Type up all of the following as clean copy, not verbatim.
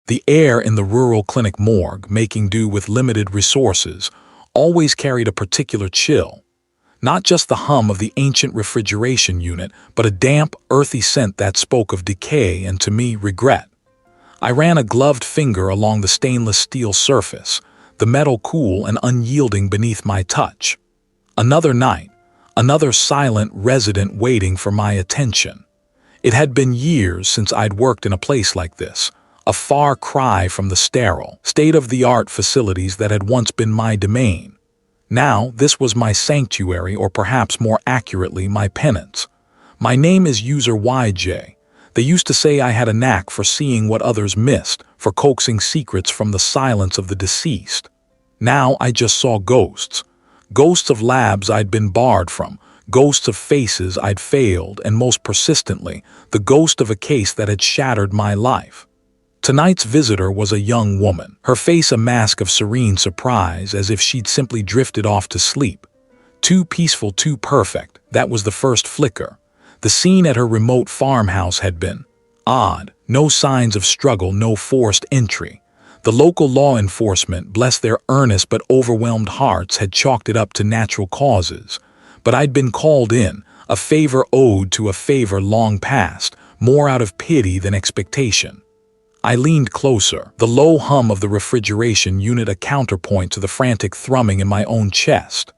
The air in the rural clinic morgue, making do with limited resources, always carried a particular chill. Not just the hum of the ancient refrigeration unit, but a damp, earthy scent that spoke of decay and, to me, regret. I ran a gloved finger along the stainless steel surface, the metal cool and unyielding beneath my touch. Another night, another silent resident waiting for my attention. It had been years since I'd worked in a place like this, a far cry from the sterile, state-of-the-art facilities that had once been my domain. Now, this was my sanctuary, or perhaps more accurately, my penance. My name is User YJ. They used to say I had a knack for seeing what others missed, for coaxing secrets from the silence of the deceased. Now I just saw ghosts. Ghosts of labs I'd been barred from, ghosts of faces I'd failed, and most persistently, the ghost of a case that had shattered my life. Tonight's visitor was a young woman, her face a mask of serene surprise, as if she'd simply drifted off to sleep. Too peaceful, too perfect, that was the first flicker. The scene at her remote farmhouse had been odd, no signs of struggle, no forced entry. The local law enforcement, bless their earnest but overwhelmed hearts, had chalked it up to natural causes. But I'd been called in, a favor owed to a favor long past, more out of pity than expectation. I leaned closer, the low hum of the refrigeration unit a counterpoint to the frantic thrumming in my own chest.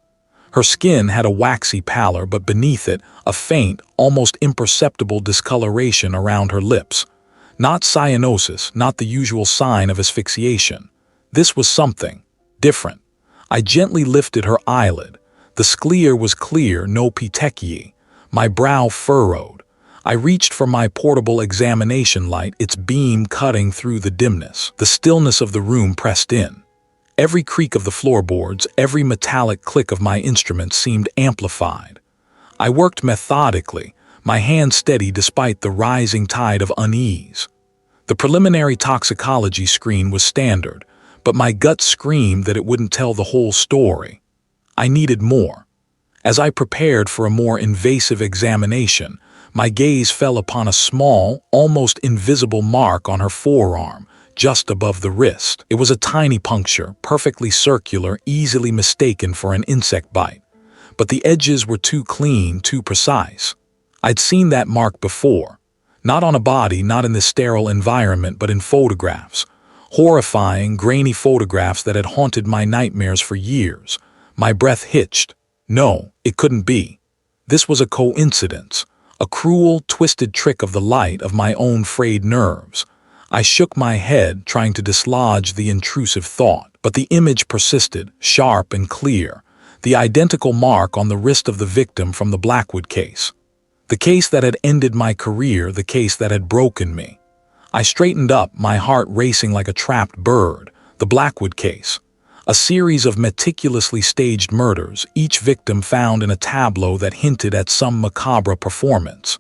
Her skin had a waxy pallor, but beneath it, a faint, almost imperceptible discoloration around her lips. Not cyanosis, not the usual sign of asphyxiation. This was something different. I gently lifted her eyelid. The sclera was clear, no petechiae. My brow furrowed. I reached for my portable examination light, its beam cutting through the dimness. The stillness of the room pressed in. Every creak of the floorboards, every metallic click of my instrument seemed amplified. I worked methodically, my hand steady despite the rising tide of unease. The preliminary toxicology screen was standard, but my gut screamed that it wouldn't tell the whole story. I needed more. As I prepared for a more invasive examination, my gaze fell upon a small, almost invisible mark on her forearm, just above the wrist. It was a tiny puncture, perfectly circular, easily mistaken for an insect bite. But the edges were too clean, too precise. I'd seen that mark before. Not on a body, not in this sterile environment, but in photographs. Horrifying, grainy photographs that had haunted my nightmares for years. My breath hitched. No, it couldn't be. This was a coincidence. A cruel, twisted trick of the light, of my own frayed nerves. I shook my head, trying to dislodge the intrusive thought, but the image persisted, sharp and clear. The identical mark on the wrist of the victim from the Blackwood case. The case that had ended my career, the case that had broken me. I straightened up, my heart racing like a trapped bird. The Blackwood case. A series of meticulously staged murders, each victim found in a tableau that hinted at some macabre performance.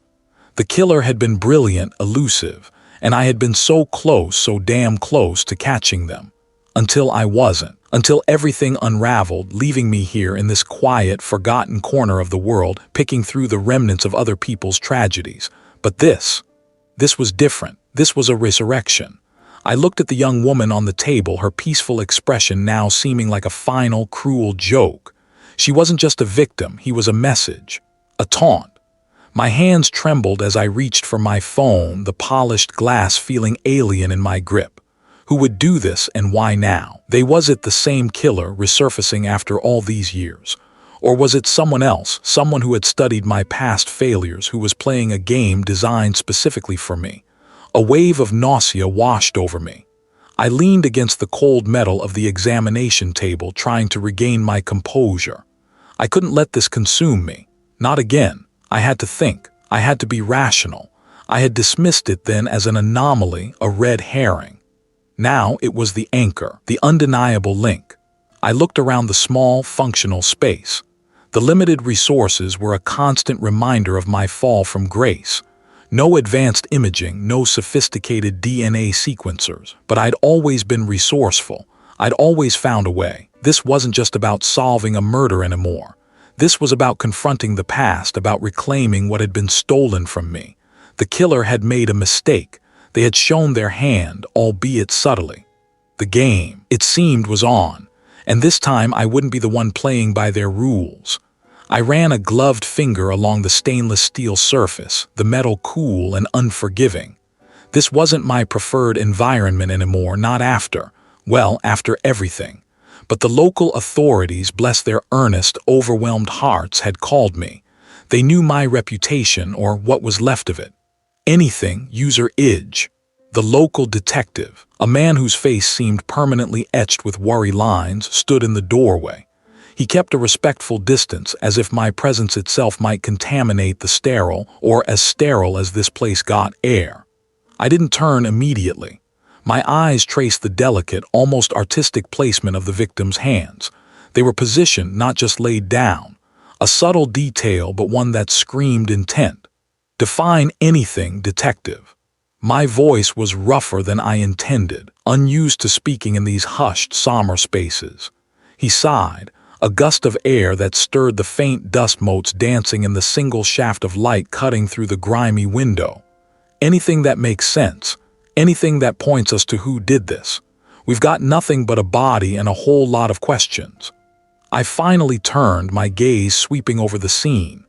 The killer had been brilliant, elusive, and I had been so close, so damn close to catching them. Until I wasn't. Until everything unraveled, leaving me here in this quiet, forgotten corner of the world, picking through the remnants of other people's tragedies. But this was different. This was a resurrection. I looked at the young woman on the table, her peaceful expression now seeming like a final, cruel joke. She wasn't just a victim, he was a message, a taunt. My hands trembled as I reached for my phone, the polished glass feeling alien in my grip. Who would do this, and why now? Was it the same killer resurfacing after all these years? Or was it someone else, someone who had studied my past failures, who was playing a game designed specifically for me? A wave of nausea washed over me. I leaned against the cold metal of the examination table, trying to regain my composure. I couldn't let this consume me. Not again. I had to think. I had to be rational. I had dismissed it then as an anomaly, a red herring. Now it was the anchor, the undeniable link. I looked around the small, functional space. The limited resources were a constant reminder of my fall from grace. No advanced imaging, no sophisticated DNA sequencers, but I'd always been resourceful. I'd always found a way. This wasn't just about solving a murder anymore. This was about confronting the past, about reclaiming what had been stolen from me. The killer had made a mistake. They had shown their hand, albeit subtly. The game, it seemed, was on, and this time I wouldn't be the one playing by their rules. I ran a gloved finger along the stainless steel surface, the metal cool and unforgiving. This wasn't my preferred environment anymore, not after everything. But the local authorities, bless their earnest, overwhelmed hearts, had called me. They knew my reputation, or what was left of it. Anything, user Idge. The local detective, a man whose face seemed permanently etched with worry lines, stood in the doorway. He kept a respectful distance, as if my presence itself might contaminate the sterile, or as sterile as this place got, air. I didn't turn immediately. My eyes traced the delicate, almost artistic placement of the victim's hands. They were positioned, not just laid down. A subtle detail, but one that screamed intent. Define anything, detective. My voice was rougher than I intended, unused to speaking in these hushed, somber spaces. He sighed, a gust of air that stirred the faint dust motes dancing in the single shaft of light cutting through the grimy window. Anything that makes sense, anything that points us to who did this. We've got nothing but a body and a whole lot of questions. I finally turned, my gaze sweeping over the scene.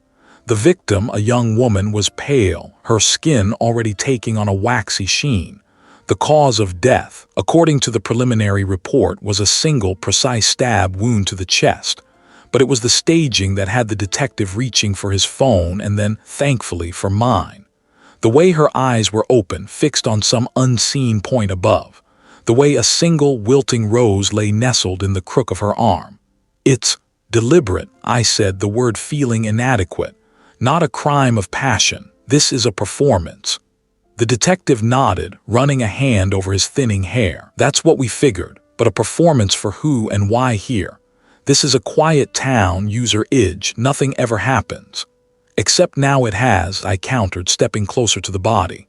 The victim, a young woman, was pale, her skin already taking on a waxy sheen. The cause of death, according to the preliminary report, was a single, precise stab wound to the chest. But it was the staging that had the detective reaching for his phone and then, thankfully, for mine. The way her eyes were open, fixed on some unseen point above. The way a single, wilting rose lay nestled in the crook of her arm. It's deliberate, I said, the word feeling inadequate. Not a crime of passion. This is a performance. The detective nodded, running a hand over his thinning hair. That's what we figured, but a performance for who and why here? This is a quiet town, user Idge, nothing ever happens. Except now it has, I countered, stepping closer to the body.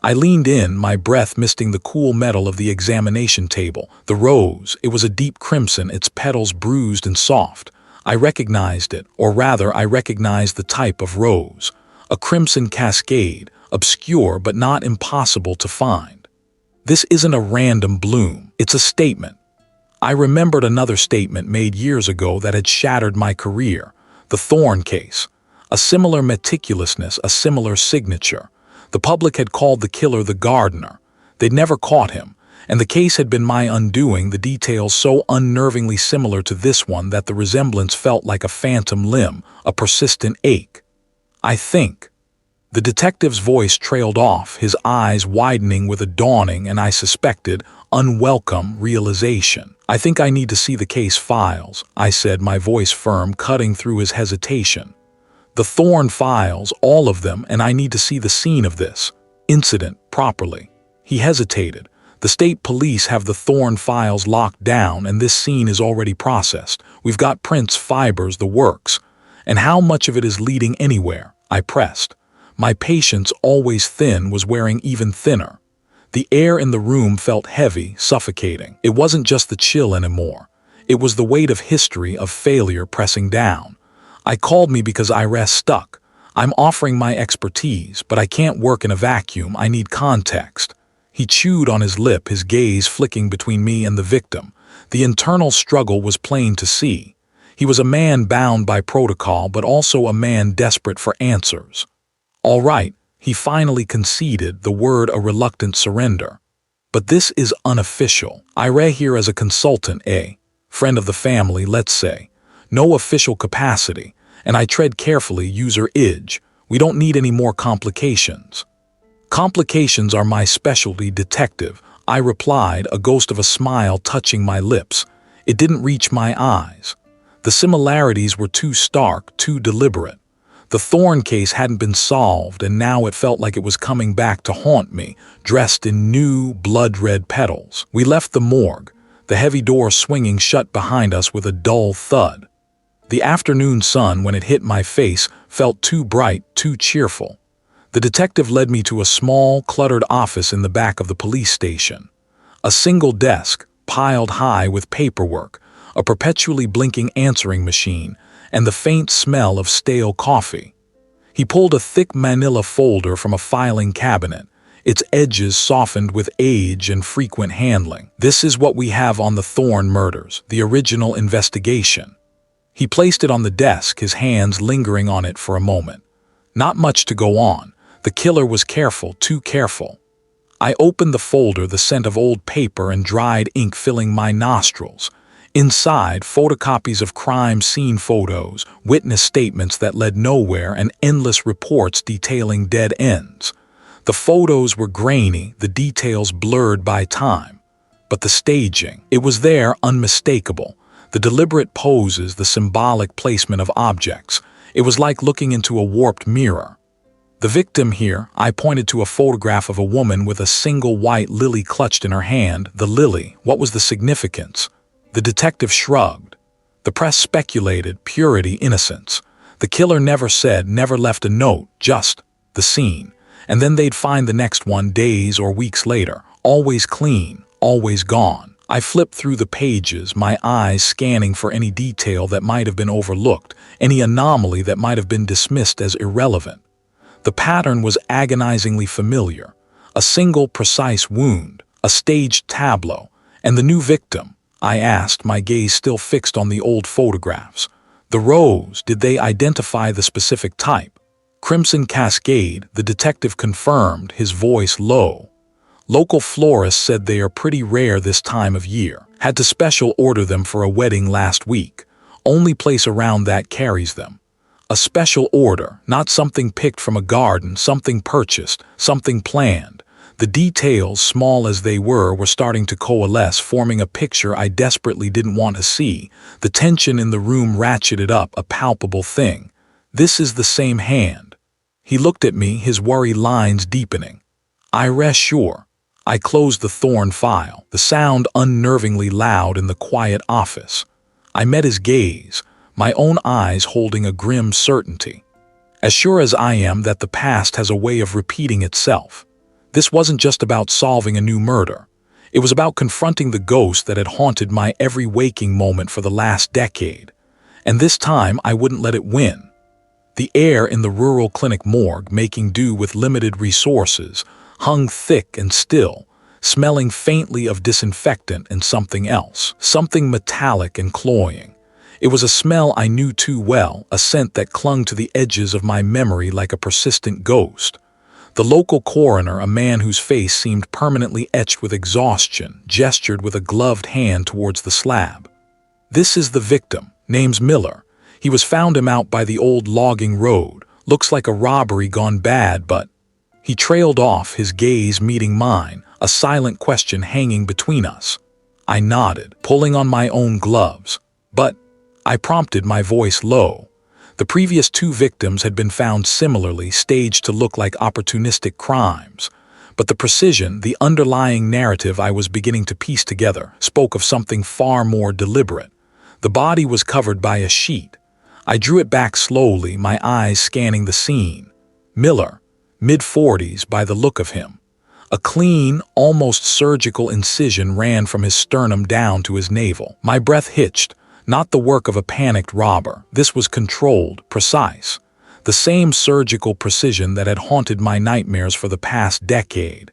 I leaned in, my breath misting the cool metal of the examination table. The rose, it was a deep crimson, its petals bruised and soft. I recognized it, or rather I recognized the type of rose. A crimson cascade, obscure but not impossible to find. This isn't a random bloom, it's a statement. I remembered another statement made years ago that had shattered my career. The Thorn case. A similar meticulousness, a similar signature. The public had called the killer the gardener. They'd never caught him, and the case had been my undoing, the details so unnervingly similar to this one that the resemblance felt like a phantom limb, a persistent ache. I think. The detective's voice trailed off, his eyes widening with a dawning and, I suspected, unwelcome realization. I think I need to see the case files, I said, my voice firm, cutting through his hesitation. The Thorn files, all of them, and I need to see the scene of this incident properly. He hesitated. The state police have the Thorn files locked down, and this scene is already processed. We've got prints, fibers, the works. And how much of it is leading anywhere? I pressed. My patience, always thin, was wearing even thinner. The air in the room felt heavy, suffocating. It wasn't just the chill anymore. It was the weight of history, of failure pressing down. I called me because I rest stuck. I'm offering my expertise, but I can't work in a vacuum. I need context. He chewed on his lip, his gaze flicking between me and the victim. The internal struggle was plain to see. He was a man bound by protocol, but also a man desperate for answers. All right, he finally conceded, the word a reluctant surrender. But this is unofficial. I read here as a consultant, a friend of the family, let's say. No official capacity, and I tread carefully, user Idge. We don't need any more complications. Complications are my specialty, detective, I replied, a ghost of a smile touching my lips. It didn't reach my eyes. The similarities were too stark, too deliberate. The Thorn case hadn't been solved, and now it felt like it was coming back to haunt me, dressed in new, blood-red petals. We left the morgue, the heavy door swinging shut behind us with a dull thud. The afternoon sun, when it hit my face, felt too bright, too cheerful. The detective led me to a small, cluttered office in the back of the police station. A single desk, piled high with paperwork, a perpetually blinking answering machine, and the faint smell of stale coffee. He pulled a thick manila folder from a filing cabinet. its edges softened with age and frequent handling. "This is what we have on the Thorn murders, the original investigation." He placed it on the desk, his hands lingering on it for a moment. Not much to go on. The killer was careful, too careful. I opened the folder, the scent of old paper and dried ink filling my nostrils. Inside, photocopies of crime scene photos, witness statements that led nowhere, and endless reports detailing dead ends. The photos were grainy, the details blurred by time. But the staging, it was there, unmistakable. The deliberate poses, the symbolic placement of objects. It was like looking into a warped mirror. The victim here, I pointed to a photograph of a woman with a single white lily clutched in her hand. The lily, what was the significance? The detective shrugged. The press speculated, purity, innocence. The killer never said, never left a note, just the scene. And then they'd find the next one days or weeks later, always clean, always gone. I flipped through the pages, my eyes scanning for any detail that might have been overlooked, any anomaly that might have been dismissed as irrelevant. The pattern was agonizingly familiar. A single precise wound, a staged tableau, and the new victim. I asked, my gaze still fixed on the old photographs. The rows, did they identify the specific type? Crimson Cascade, the detective confirmed, his voice low. Local florists said they are pretty rare this time of year. Had to special order them for a wedding last week. Only place around that carries them. A special order, not something picked from a garden, something purchased, something planned. The details, small as they were starting to coalesce, forming a picture I desperately didn't want to see. The tension in the room ratcheted up, a palpable thing. This is the same hand. He looked at me, his worry lines deepening. I rest sure. I closed the Thorn file, the sound unnervingly loud in the quiet office. I met his gaze, my own eyes holding a grim certainty. As sure as I am that the past has a way of repeating itself. This wasn't just about solving a new murder. It was about confronting the ghost that had haunted my every waking moment for the last decade. And this time I wouldn't let it win. The air in the rural clinic morgue, making do with limited resources, hung thick and still, smelling faintly of disinfectant and something else, something metallic and cloying. It was a smell I knew too well, a scent that clung to the edges of my memory like a persistent ghost. The local coroner, a man whose face seemed permanently etched with exhaustion, gestured with a gloved hand towards the slab. "This is the victim. Name's Miller. He was found him out by the old logging road. Looks like a robbery gone bad, but..." He trailed off, his gaze meeting mine, a silent question hanging between us. I nodded, pulling on my own gloves. "But..." I prompted, my voice low. The previous two victims had been found similarly, staged to look like opportunistic crimes. But the precision, the underlying narrative I was beginning to piece together, spoke of something far more deliberate. The body was covered by a sheet. I drew it back slowly, my eyes scanning the scene. Miller, mid-40s by the look of him. A clean, almost surgical incision ran from his sternum down to his navel. My breath hitched. Not the work of a panicked robber. This was controlled, precise. The same surgical precision that had haunted my nightmares for the past decade.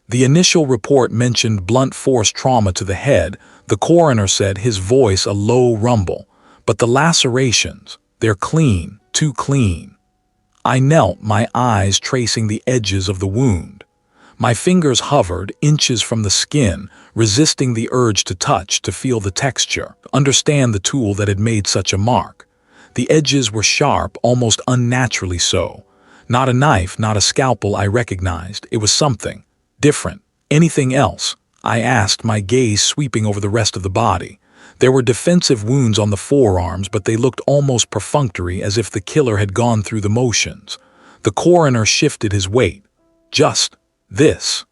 The initial report mentioned blunt force trauma to the head, the coroner said, his voice a low rumble. But the lacerations, they're clean, too clean. I knelt, my eyes tracing the edges of the wound. My fingers hovered, inches from the skin, resisting the urge to touch, to feel the texture, understand the tool that had made such a mark. The edges were sharp, almost unnaturally so. Not a knife, not a scalpel I recognized. It was something different. Anything else? I asked, my gaze sweeping over the rest of the body. There were defensive wounds on the forearms, but they looked almost perfunctory, as if the killer had gone through the motions. The coroner shifted his weight. Just this.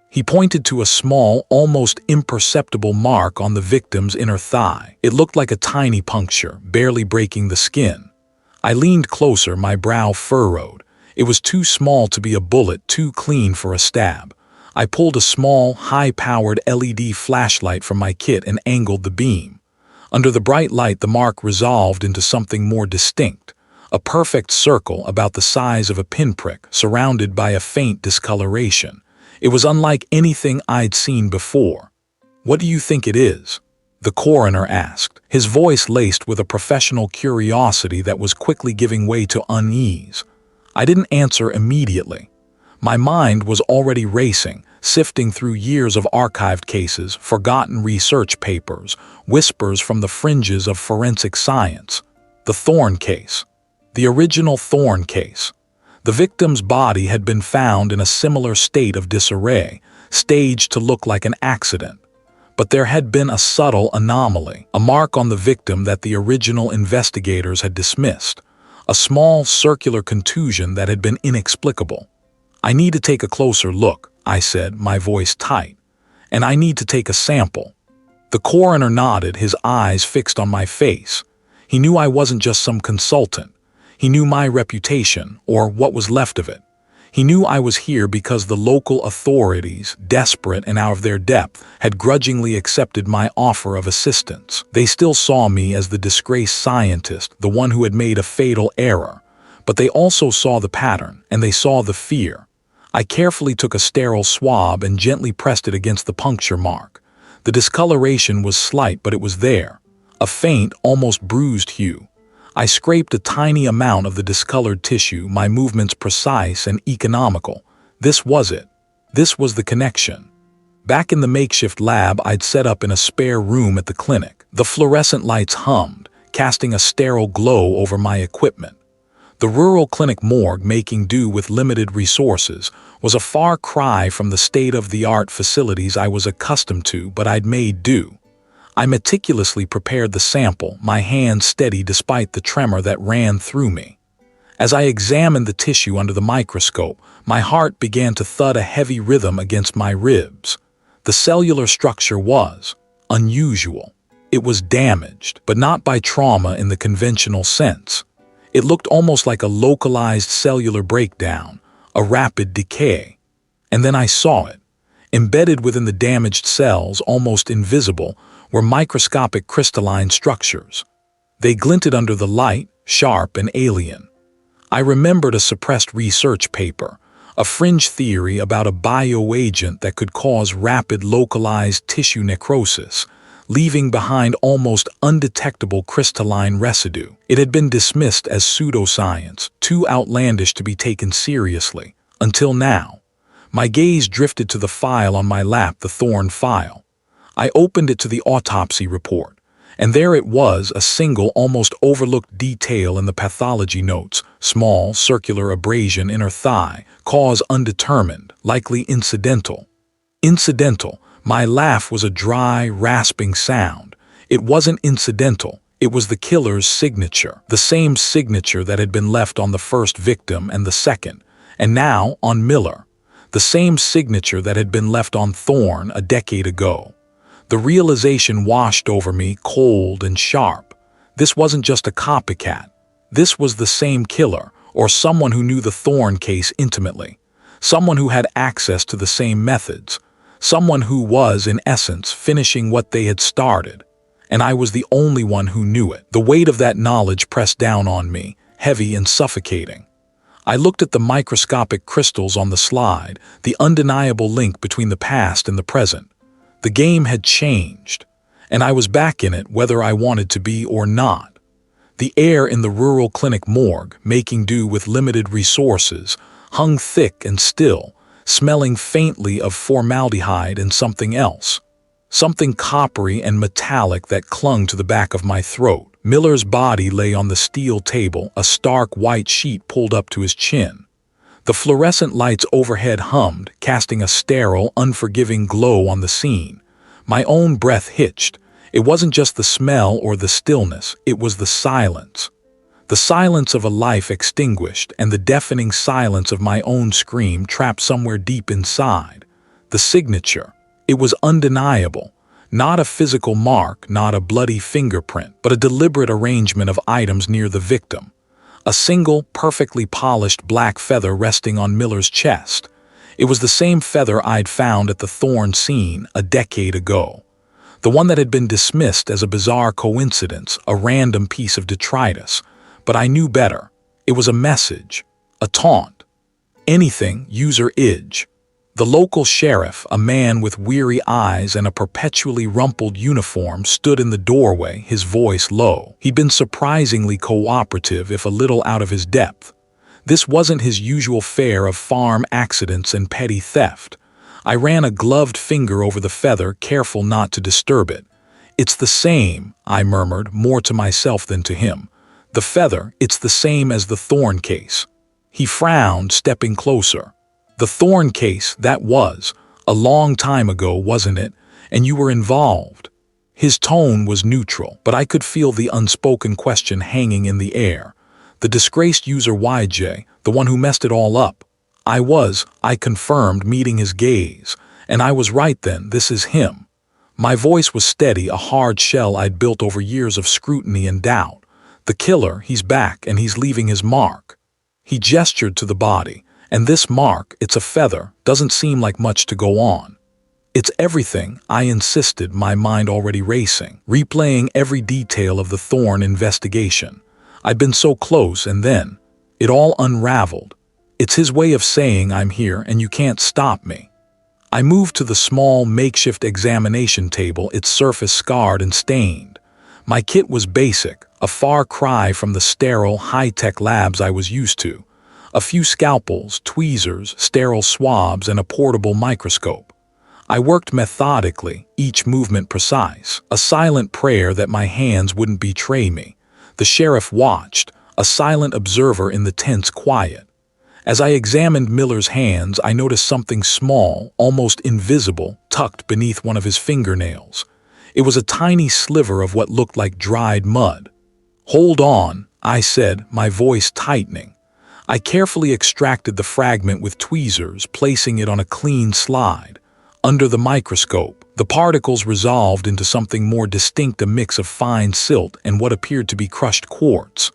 He pointed to a small, almost imperceptible mark on the victim's inner thigh. It looked like a tiny puncture, barely breaking the skin. I leaned closer, my brow furrowed. It was too small to be a bullet, too clean for a stab. I pulled a small, high-powered LED flashlight from my kit and angled the beam. Under the bright light, the mark resolved into something more distinct. A perfect circle about the size of a pinprick, surrounded by a faint discoloration. It was unlike anything I'd seen before. "What do you think it is?" the coroner asked, his voice laced with a professional curiosity that was quickly giving way to unease. I didn't answer immediately. My mind was already racing, sifting through years of archived cases, forgotten research papers, whispers from the fringes of forensic science. The Thorne case. The original Thorne case. The victim's body had been found in a similar state of disarray, staged to look like an accident. But there had been a subtle anomaly, a mark on the victim that the original investigators had dismissed, a small circular contusion that had been inexplicable. "I need to take a closer look," I said, my voice tight, "and I need to take a sample." The coroner nodded, his eyes fixed on my face. He knew I wasn't just some consultant. He knew my reputation, or what was left of it. He knew I was here because the local authorities, desperate and out of their depth, had grudgingly accepted my offer of assistance. They still saw me as the disgraced scientist, the one who had made a fatal error. But they also saw the pattern, and they saw the fear. I carefully took a sterile swab and gently pressed it against the puncture mark. The discoloration was slight, but it was there. A faint, almost bruised hue. I scraped a tiny amount of the discolored tissue, my movements precise and economical. This was it. This was the connection. Back in the makeshift lab I'd set up in a spare room at the clinic, the fluorescent lights hummed, casting a sterile glow over my equipment. The rural clinic morgue, making do with limited resources, was a far cry from the state-of-the-art facilities I was accustomed to, but I'd made do. I meticulously prepared the sample, my hand steady despite the tremor that ran through me. As I examined the tissue under the microscope, my heart began to thud a heavy rhythm against my ribs. The cellular structure was unusual. It was damaged, but not by trauma in the conventional sense. It looked almost like a localized cellular breakdown, a rapid decay. And then I saw it. Embedded within the damaged cells, almost invisible, were microscopic crystalline structures. They glinted under the light, sharp and alien. I remembered a suppressed research paper, a fringe theory about a bioagent that could cause rapid localized tissue necrosis, leaving behind almost undetectable crystalline residue. It had been dismissed as pseudoscience, too outlandish to be taken seriously, until now. My gaze drifted to the file on my lap, the Thorne file. I opened it to the autopsy report, and there it was, a single, almost overlooked detail in the pathology notes: small, circular abrasion in her thigh, cause undetermined, likely incidental. Incidental. My laugh was a dry, rasping sound. It wasn't incidental. It was the killer's signature, the same signature that had been left on the first victim and the second, and now on Miller. The same signature that had been left on Thorne a decade ago. The realization washed over me, cold and sharp. This wasn't just a copycat. This was the same killer, or someone who knew the Thorne case intimately. Someone who had access to the same methods. Someone who was, in essence, finishing what they had started. And I was the only one who knew it. The weight of that knowledge pressed down on me, heavy and suffocating. I looked at the microscopic crystals on the slide, the undeniable link between the past and the present. The game had changed, and I was back in it whether I wanted to be or not. The air in the rural clinic morgue, making do with limited resources, hung thick and still, smelling faintly of formaldehyde and something else. Something coppery and metallic that clung to the back of my throat. Miller's body lay on the steel table, a stark white sheet pulled up to his chin. The fluorescent lights overhead hummed, casting a sterile, unforgiving glow on the scene. My own breath hitched. It wasn't just the smell or the stillness, it was the silence. The silence of a life extinguished, and the deafening silence of my own scream trapped somewhere deep inside. The signature. It was undeniable. Not a physical mark, not a bloody fingerprint, but a deliberate arrangement of items near the victim. A single, perfectly polished black feather resting on Miller's chest. It was the same feather I'd found at the Thorne scene a decade ago. The one that had been dismissed as a bizarre coincidence, a random piece of detritus. But I knew better. It was a message, a taunt. Anything, user idge. The local sheriff, a man with weary eyes and a perpetually rumpled uniform, stood in the doorway, his voice low. He'd been surprisingly cooperative, if a little out of his depth. This wasn't his usual fare of farm accidents and petty theft. I ran a gloved finger over the feather, careful not to disturb it. "It's the same," I murmured, more to myself than to him. "The feather, it's the same as the thorn case." He frowned, stepping closer. "The thorn case, that was a long time ago, wasn't it? And you were involved." His tone was neutral, but I could feel the unspoken question hanging in the air. The disgraced user YJ, the one who messed it all up. I confirmed, meeting his gaze. "And I was right then, this is him." My voice was steady, a hard shell I'd built over years of scrutiny and doubt. "The killer, he's back, and he's leaving his mark." He gestured to the body. "And this mark, it's a feather, doesn't seem like much to go on." "It's everything," I insisted, my mind already racing, replaying every detail of the Thorn investigation. I'd been so close, and then it all unraveled. "It's his way of saying I'm here and you can't stop me." I moved to the small makeshift examination table, its surface scarred and stained. My kit was basic, a far cry from the sterile, high-tech labs I was used to. A few scalpels, tweezers, sterile swabs, and a portable microscope. I worked methodically, each movement precise, a silent prayer that my hands wouldn't betray me. The sheriff watched, a silent observer in the tense quiet. As I examined Miller's hands, I noticed something small, almost invisible, tucked beneath one of his fingernails. It was a tiny sliver of what looked like dried mud. "Hold on," I said, my voice tightening. I carefully extracted the fragment with tweezers, placing it on a clean slide. Under the microscope, the particles resolved into something more distinct, a mix of fine silt and what appeared to be crushed quartz.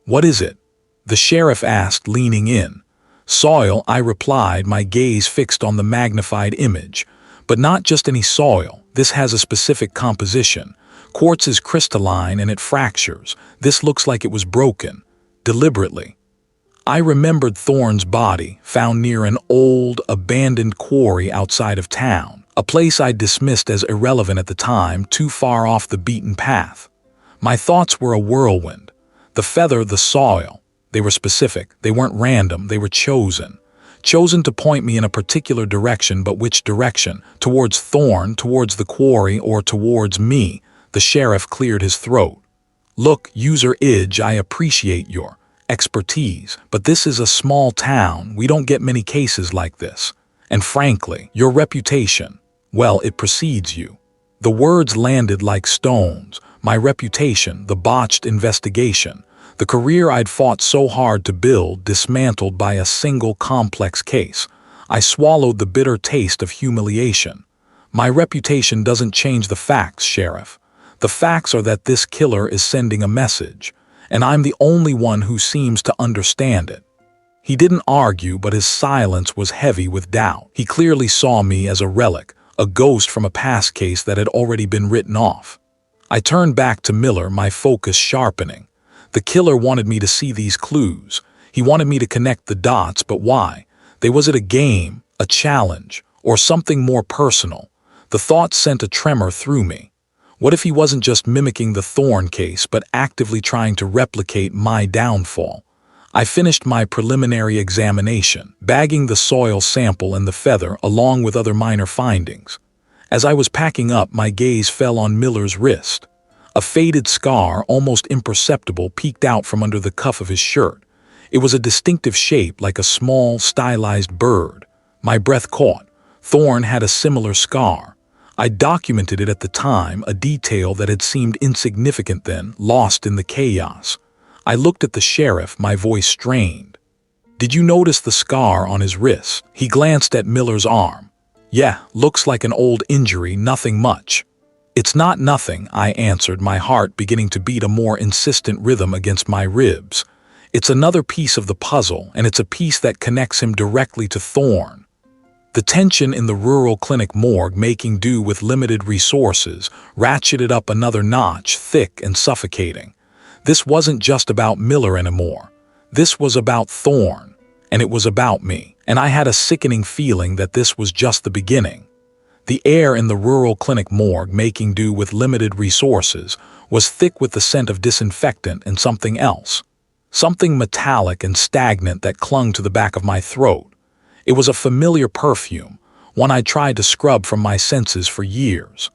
"What is it?" the sheriff asked, leaning in. "Soil," I replied, my gaze fixed on the magnified image. "But not just any soil. This has a specific composition. Quartz is crystalline and it fractures. This looks like it was broken. Deliberately." I remembered Thorne's body, found near an old, abandoned quarry outside of town, a place I'd dismissed as irrelevant at the time, too far off the beaten path. My thoughts were a whirlwind. The feather, the soil. They were specific. They weren't random. They were chosen. Chosen to point me in a particular direction, but which direction? Towards Thorne, towards the quarry, or towards me? The sheriff cleared his throat. "Look, user Idge, I appreciate your expertise, but this is a small town. We don't get many cases like this. And frankly, your reputation, well, it precedes you." The words landed like stones. My reputation, the botched investigation, the career I'd fought so hard to build, dismantled by a single complex case. I swallowed the bitter taste of humiliation. "My reputation doesn't change the facts, Sheriff. The facts are that this killer is sending a message, and I'm the only one who seems to understand it." He didn't argue, but his silence was heavy with doubt. He clearly saw me as a relic, a ghost from a past case that had already been written off. I turned back to Miller, my focus sharpening. The killer wanted me to see these clues. He wanted me to connect the dots, but why? Was it a game, a challenge, or something more personal? The thought sent a tremor through me. What if he wasn't just mimicking the Thorne case, but actively trying to replicate my downfall? I finished my preliminary examination, bagging the soil sample and the feather along with other minor findings. As I was packing up, my gaze fell on Miller's wrist. A faded scar, almost imperceptible, peeked out from under the cuff of his shirt. It was a distinctive shape, like a small, stylized bird. My breath caught. Thorne had a similar scar. I documented it at the time, a detail that had seemed insignificant then, lost in the chaos. I looked at the sheriff, my voice strained. "Did you notice the scar on his wrist?" He glanced at Miller's arm. "Yeah, looks like an old injury, nothing much." "It's not nothing," I answered, my heart beginning to beat a more insistent rhythm against my ribs. "It's another piece of the puzzle, and it's a piece that connects him directly to Thorne." The tension in the rural clinic morgue, making do with limited resources, ratcheted up another notch, thick and suffocating. This wasn't just about Miller anymore. This was about Thorne, and it was about me. and I had a sickening feeling that this was just the beginning. The air in the rural clinic morgue, making do with limited resources, was thick with the scent of disinfectant and something else. Something metallic and stagnant that clung to the back of my throat. It was a familiar perfume, one I'd tried to scrub from my senses for years.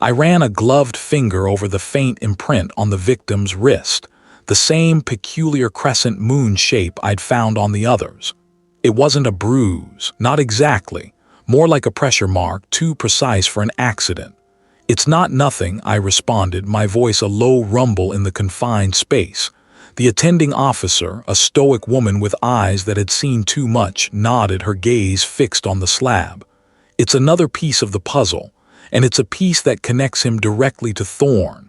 I ran a gloved finger over the faint imprint on the victim's wrist, the same peculiar crescent moon shape I'd found on the others. It wasn't a bruise, not exactly, more like a pressure mark, too precise for an accident. "It's not nothing," I responded, my voice a low rumble in the confined space. The attending officer, a stoic woman with eyes that had seen too much, nodded, her gaze fixed on the slab. "It's another piece of the puzzle, and it's a piece that connects him directly to Thorn."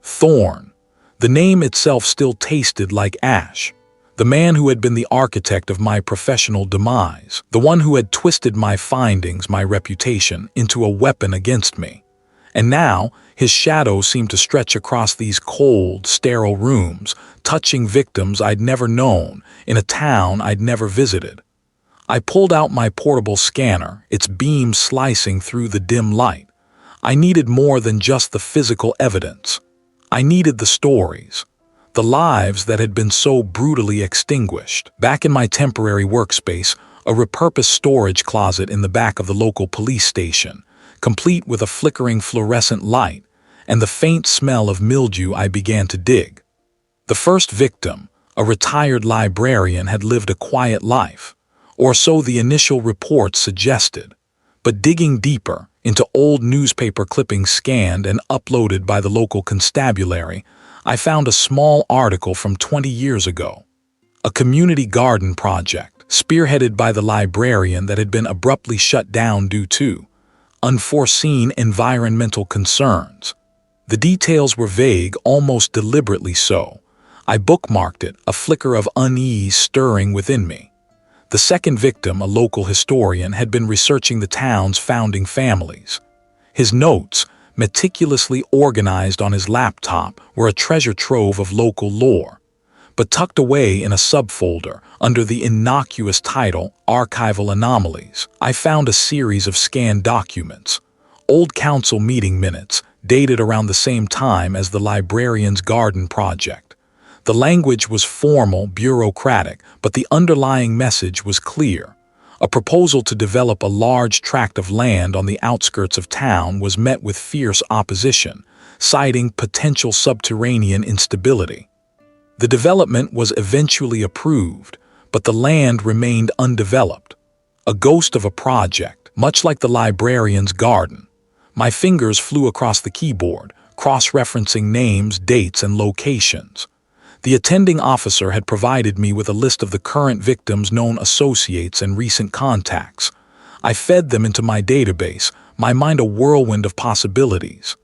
Thorn. The name itself still tasted like ash. The man who had been the architect of my professional demise, the one who had twisted my findings, my reputation, into a weapon against me. And now, his shadow seemed to stretch across these cold, sterile rooms, touching victims I'd never known, in a town I'd never visited. I pulled out my portable scanner, its beam slicing through the dim light. I needed more than just the physical evidence. I needed the stories. The lives that had been so brutally extinguished. Back in my temporary workspace, a repurposed storage closet in the back of the local police station, complete with a flickering fluorescent light, and the faint smell of mildew, I began to dig. The first victim, a retired librarian, had lived a quiet life, or so the initial reports suggested. But digging deeper, into old newspaper clippings scanned and uploaded by the local constabulary, I found a small article from 20 years ago. A community garden project, spearheaded by the librarian, that had been abruptly shut down due to unforeseen environmental concerns. The details were vague, almost deliberately so. I bookmarked it, a flicker of unease stirring within me. The second victim, a local historian, had been researching the town's founding families. His notes, meticulously organized on his laptop, were a treasure trove of local lore. But tucked away in a subfolder, under the innocuous title Archival Anomalies, I found a series of scanned documents. Old council meeting minutes, dated around the same time as the librarian's garden project. The language was formal, bureaucratic, but the underlying message was clear. A proposal to develop a large tract of land on the outskirts of town was met with fierce opposition, citing potential subterranean instability. The development was eventually approved, but the land remained undeveloped. A ghost of a project, much like the librarian's garden. My fingers flew across the keyboard, cross-referencing names, dates, and locations. The attending officer had provided me with a list of the current victims' known associates and recent contacts. I fed them into my database, my mind a whirlwind of possibilities.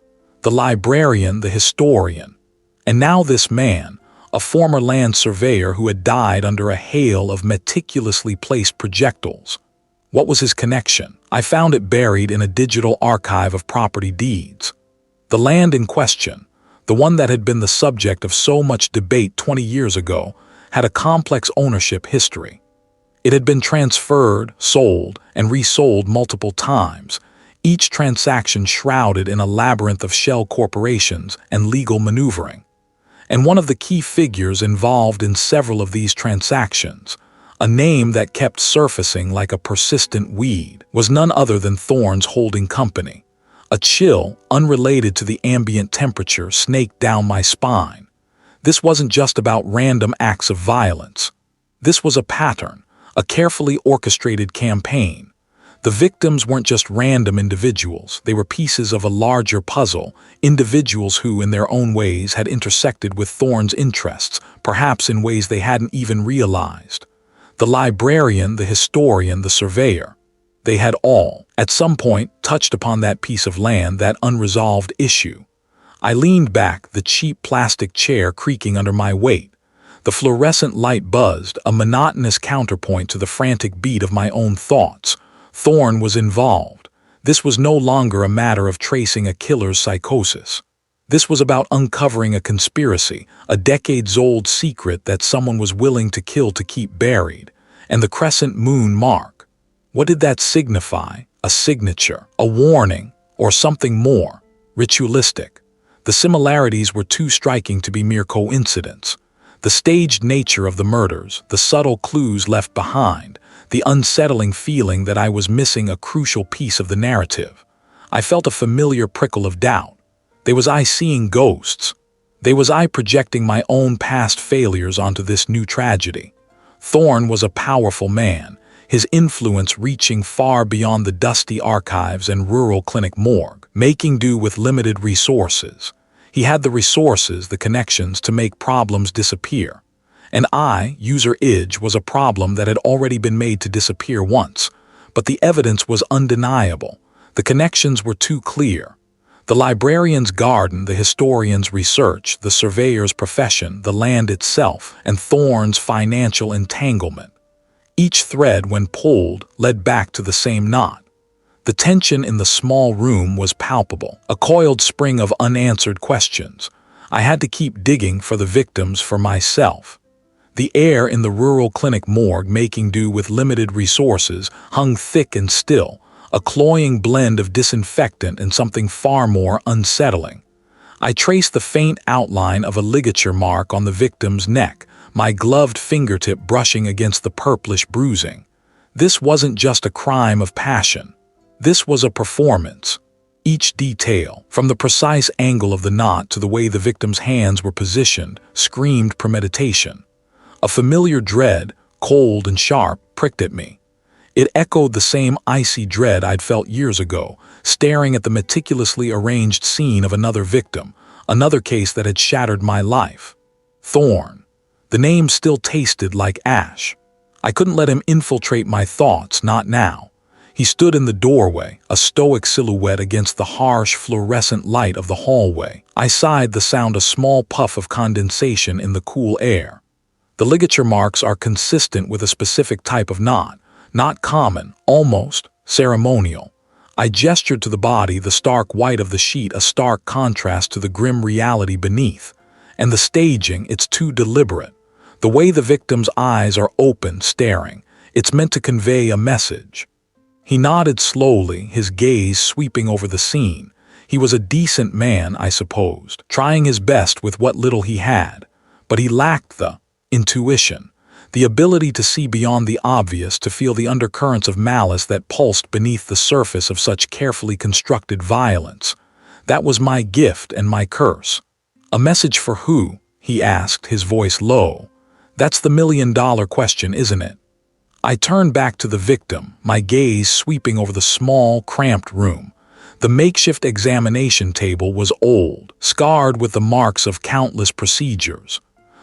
The librarian, the historian, and now this man, a former land surveyor who had died under a hail of meticulously placed projectiles. What was his connection? I found it buried in a digital archive of property deeds. The land in question, the one that had been the subject of so much debate 20 years ago, had a complex ownership history. It had been transferred, sold, and resold multiple times, each transaction shrouded in a labyrinth of shell corporations and legal maneuvering. And one of the key figures involved in several of these transactions, a name that kept surfacing like a persistent weed, was none other than Thorn's holding company. A chill, unrelated to the ambient temperature, snaked down my spine. This wasn't just about random acts of violence. This was a pattern, a carefully orchestrated campaign. The victims weren't just random individuals, they were pieces of a larger puzzle, individuals who, in their own ways, had intersected with Thorn's interests, perhaps in ways they hadn't even realized. The librarian, the historian, the surveyor. They had all, at some point, touched upon that piece of land, that unresolved issue. I leaned back, the cheap plastic chair creaking under my weight. The fluorescent light buzzed, a monotonous counterpoint to the frantic beat of my own thoughts. Thorn was involved. This was no longer a matter of tracing a killer's psychosis. This was about uncovering a conspiracy, a decades-old secret that someone was willing to kill to keep buried. And the crescent moon mark. What did that signify? A signature, a warning, or something more ritualistic? The similarities were too striking to be mere coincidence. The staged nature of the murders, the subtle clues left behind, the unsettling feeling that I was missing a crucial piece of the narrative. I felt a familiar prickle of doubt. Was I seeing ghosts? Was I projecting my own past failures onto this new tragedy? Thorne was a powerful man, his influence reaching far beyond the dusty archives and rural clinic morgue, making do with limited resources. He had the resources, the connections to make problems disappear. And I, user Idge, was a problem that had already been made to disappear once. But the evidence was undeniable. The connections were too clear. The librarian's garden, the historian's research, the surveyor's profession, the land itself, and Thorne's financial entanglement. Each thread, when pulled, led back to the same knot. The tension in the small room was palpable, a coiled spring of unanswered questions. I had to keep digging for the victims for myself. The air in the rural clinic morgue, making do with limited resources, hung thick and still, a cloying blend of disinfectant and something far more unsettling. I traced the faint outline of a ligature mark on the victim's neck, my gloved fingertip brushing against the purplish bruising. This wasn't just a crime of passion. This was a performance. Each detail, from the precise angle of the knot to the way the victim's hands were positioned, screamed premeditation. A familiar dread, cold and sharp, pricked at me. It echoed the same icy dread I'd felt years ago, staring at the meticulously arranged scene of another victim, another case that had shattered my life. Thorne. The name still tasted like ash. I couldn't let him infiltrate my thoughts, not now. He stood in the doorway, a stoic silhouette against the harsh fluorescent light of the hallway. I sighed, the sound a small puff of condensation in the cool air. The ligature marks are consistent with a specific type of knot, not common, almost ceremonial. I gestured to the body, the stark white of the sheet a stark contrast to the grim reality beneath. And the staging, it's too deliberate. The way the victim's eyes are open, staring, it's meant to convey a message. He nodded slowly, his gaze sweeping over the scene. He was a decent man, I supposed, trying his best with what little he had. But he lacked the intuition, the ability to see beyond the obvious, to feel the undercurrents of malice that pulsed beneath the surface of such carefully constructed violence. That was my gift and my curse. A message for who? He asked, his voice low. That's the million-dollar question, isn't it? I turned back to the victim, my gaze sweeping over the small, cramped room. The makeshift examination table was old, scarred with the marks of countless procedures.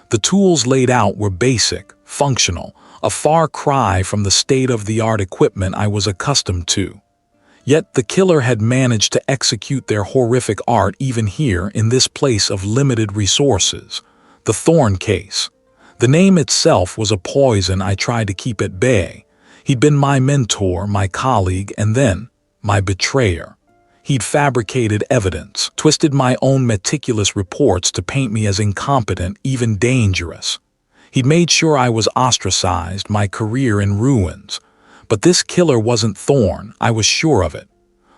The tools laid out were basic, functional, a far cry from the state-of-the-art equipment I was accustomed to. Yet the killer had managed to execute their horrific art even here in this place of limited resources. The Thorne case. The name itself was a poison I tried to keep at bay. He'd been my mentor, my colleague, and then my betrayer. He'd fabricated evidence, twisted my own meticulous reports to paint me as incompetent, even dangerous. He'd made sure I was ostracized, my career in ruins. But this killer wasn't Thorne, I was sure of it.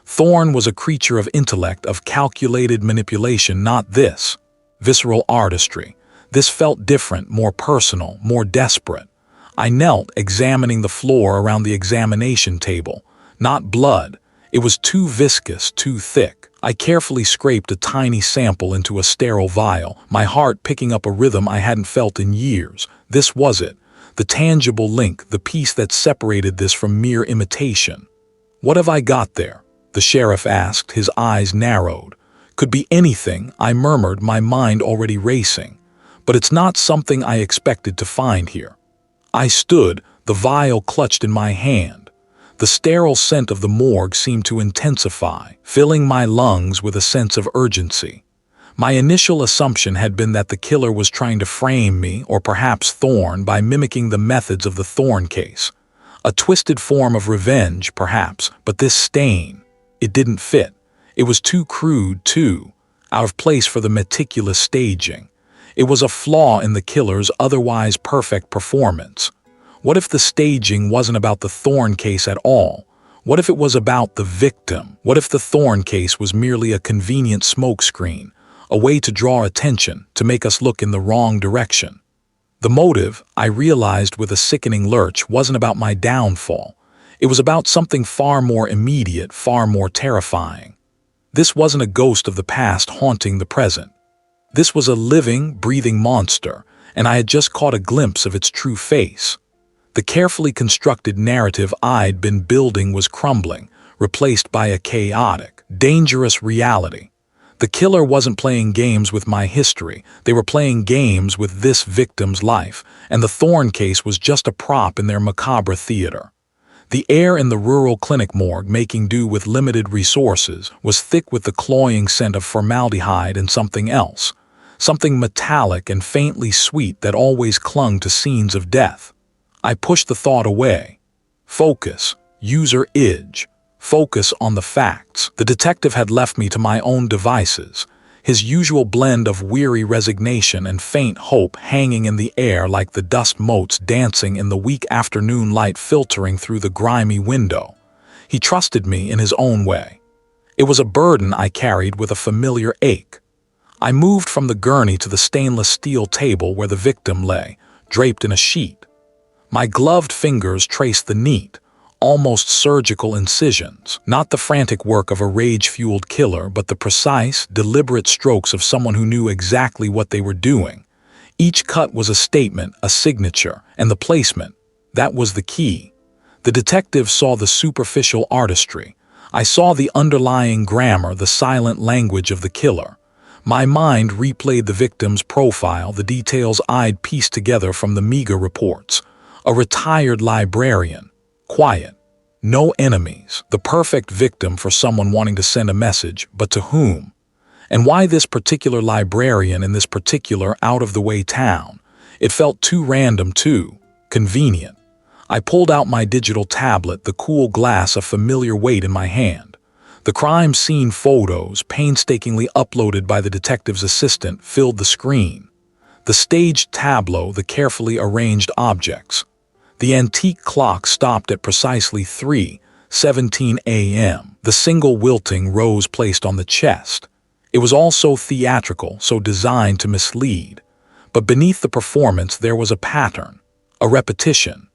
Thorne was a creature of intellect, of calculated manipulation, not this visceral artistry. This felt different, more personal, more desperate. I knelt, examining the floor around the examination table. Not blood. It was too viscous, too thick. I carefully scraped a tiny sample into a sterile vial, my heart picking up a rhythm I hadn't felt in years. This was it. The tangible link, the piece that separated this from mere imitation. What have I got there? The sheriff asked, his eyes narrowed. Could be anything, I murmured, my mind already racing. But it's not something I expected to find here. I stood, the vial clutched in my hand. The sterile scent of the morgue seemed to intensify, filling my lungs with a sense of urgency. My initial assumption had been that the killer was trying to frame me, or perhaps Thorne, by mimicking the methods of the Thorne case. A twisted form of revenge, perhaps, but this stain, it didn't fit. It was too crude, too out of place for the meticulous staging. It was a flaw in the killer's otherwise perfect performance. What if the staging wasn't about the thorn case at all? What if it was about the victim? What if the thorn case was merely a convenient smokescreen, a way to draw attention, to make us look in the wrong direction? The motive, I realized with a sickening lurch, wasn't about my downfall. It was about something far more immediate, far more terrifying. This wasn't a ghost of the past haunting the present. This was a living, breathing monster, and I had just caught a glimpse of its true face. The carefully constructed narrative I'd been building was crumbling, replaced by a chaotic, dangerous reality. The killer wasn't playing games with my history, they were playing games with this victim's life, and the thorn case was just a prop in their macabre theater. The air in the rural clinic morgue, making do with limited resources, was thick with the cloying scent of formaldehyde and something else, something metallic and faintly sweet that always clung to scenes of death. I pushed the thought away. Focus, user idge. Focus on the facts. The detective had left me to my own devices, his usual blend of weary resignation and faint hope hanging in the air like the dust motes dancing in the weak afternoon light filtering through the grimy window. He trusted me in his own way. It was a burden I carried with a familiar ache. I moved from the gurney to the stainless steel table where the victim lay, draped in a sheet. My gloved fingers traced the neat, almost surgical incisions, not the frantic work of a rage-fueled killer, but the precise, deliberate strokes of someone who knew exactly what they were doing. Each cut was a statement, a signature, and the placement, that was the key. The detective saw the superficial artistry. I saw the underlying grammar, the silent language of the killer. My mind replayed the victim's profile, the details I'd pieced together from the meager reports. A retired librarian. Quiet. No enemies. The perfect victim for someone wanting to send a message, but to whom? And why this particular librarian in this particular out-of-the-way town? It felt too random, too convenient. I pulled out my digital tablet, the cool glass of familiar weight in my hand. The crime scene photos, painstakingly uploaded by the detective's assistant, filled the screen. The staged tableau, the carefully arranged objects. The antique clock stopped at precisely 3:17 a.m. The single wilting rose placed on the chest. It was all so theatrical, so designed to mislead. But beneath the performance there was a pattern, a repetition.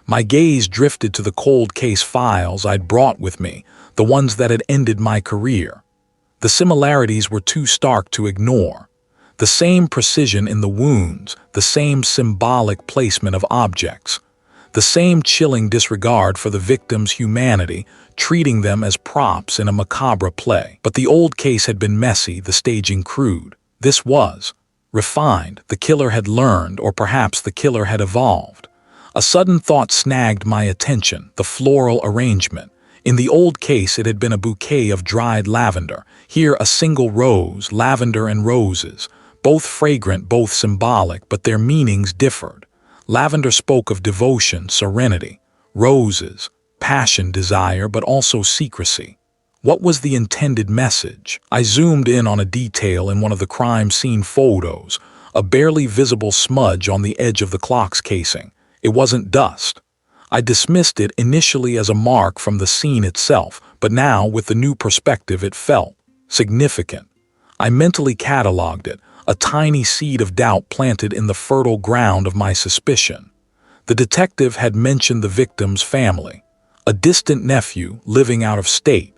My gaze drifted to the cold case files I'd brought with me, the ones that had ended my career. The similarities were too stark to ignore. The same precision in the wounds, the same symbolic placement of objects. The same chilling disregard for the victim's humanity, treating them as props in a macabre play. But the old case had been messy, the staging crude. This was refined. The killer had learned, or perhaps the killer had evolved. A sudden thought snagged my attention, the floral arrangement. In the old case it had been a bouquet of dried lavender. Here a single rose, lavender and roses, both fragrant, both symbolic, but their meanings differed. Lavender spoke of devotion, serenity. Roses, passion, desire, but also secrecy. What was the intended message? I zoomed in on a detail in one of the crime scene photos, a barely visible smudge on the edge of the clock's casing. It wasn't dust. I dismissed it initially as a mark from the scene itself, but now, with the new perspective, it felt significant. I mentally cataloged it, a tiny seed of doubt planted in the fertile ground of my suspicion. The detective had mentioned the victim's family, a distant nephew living out of state.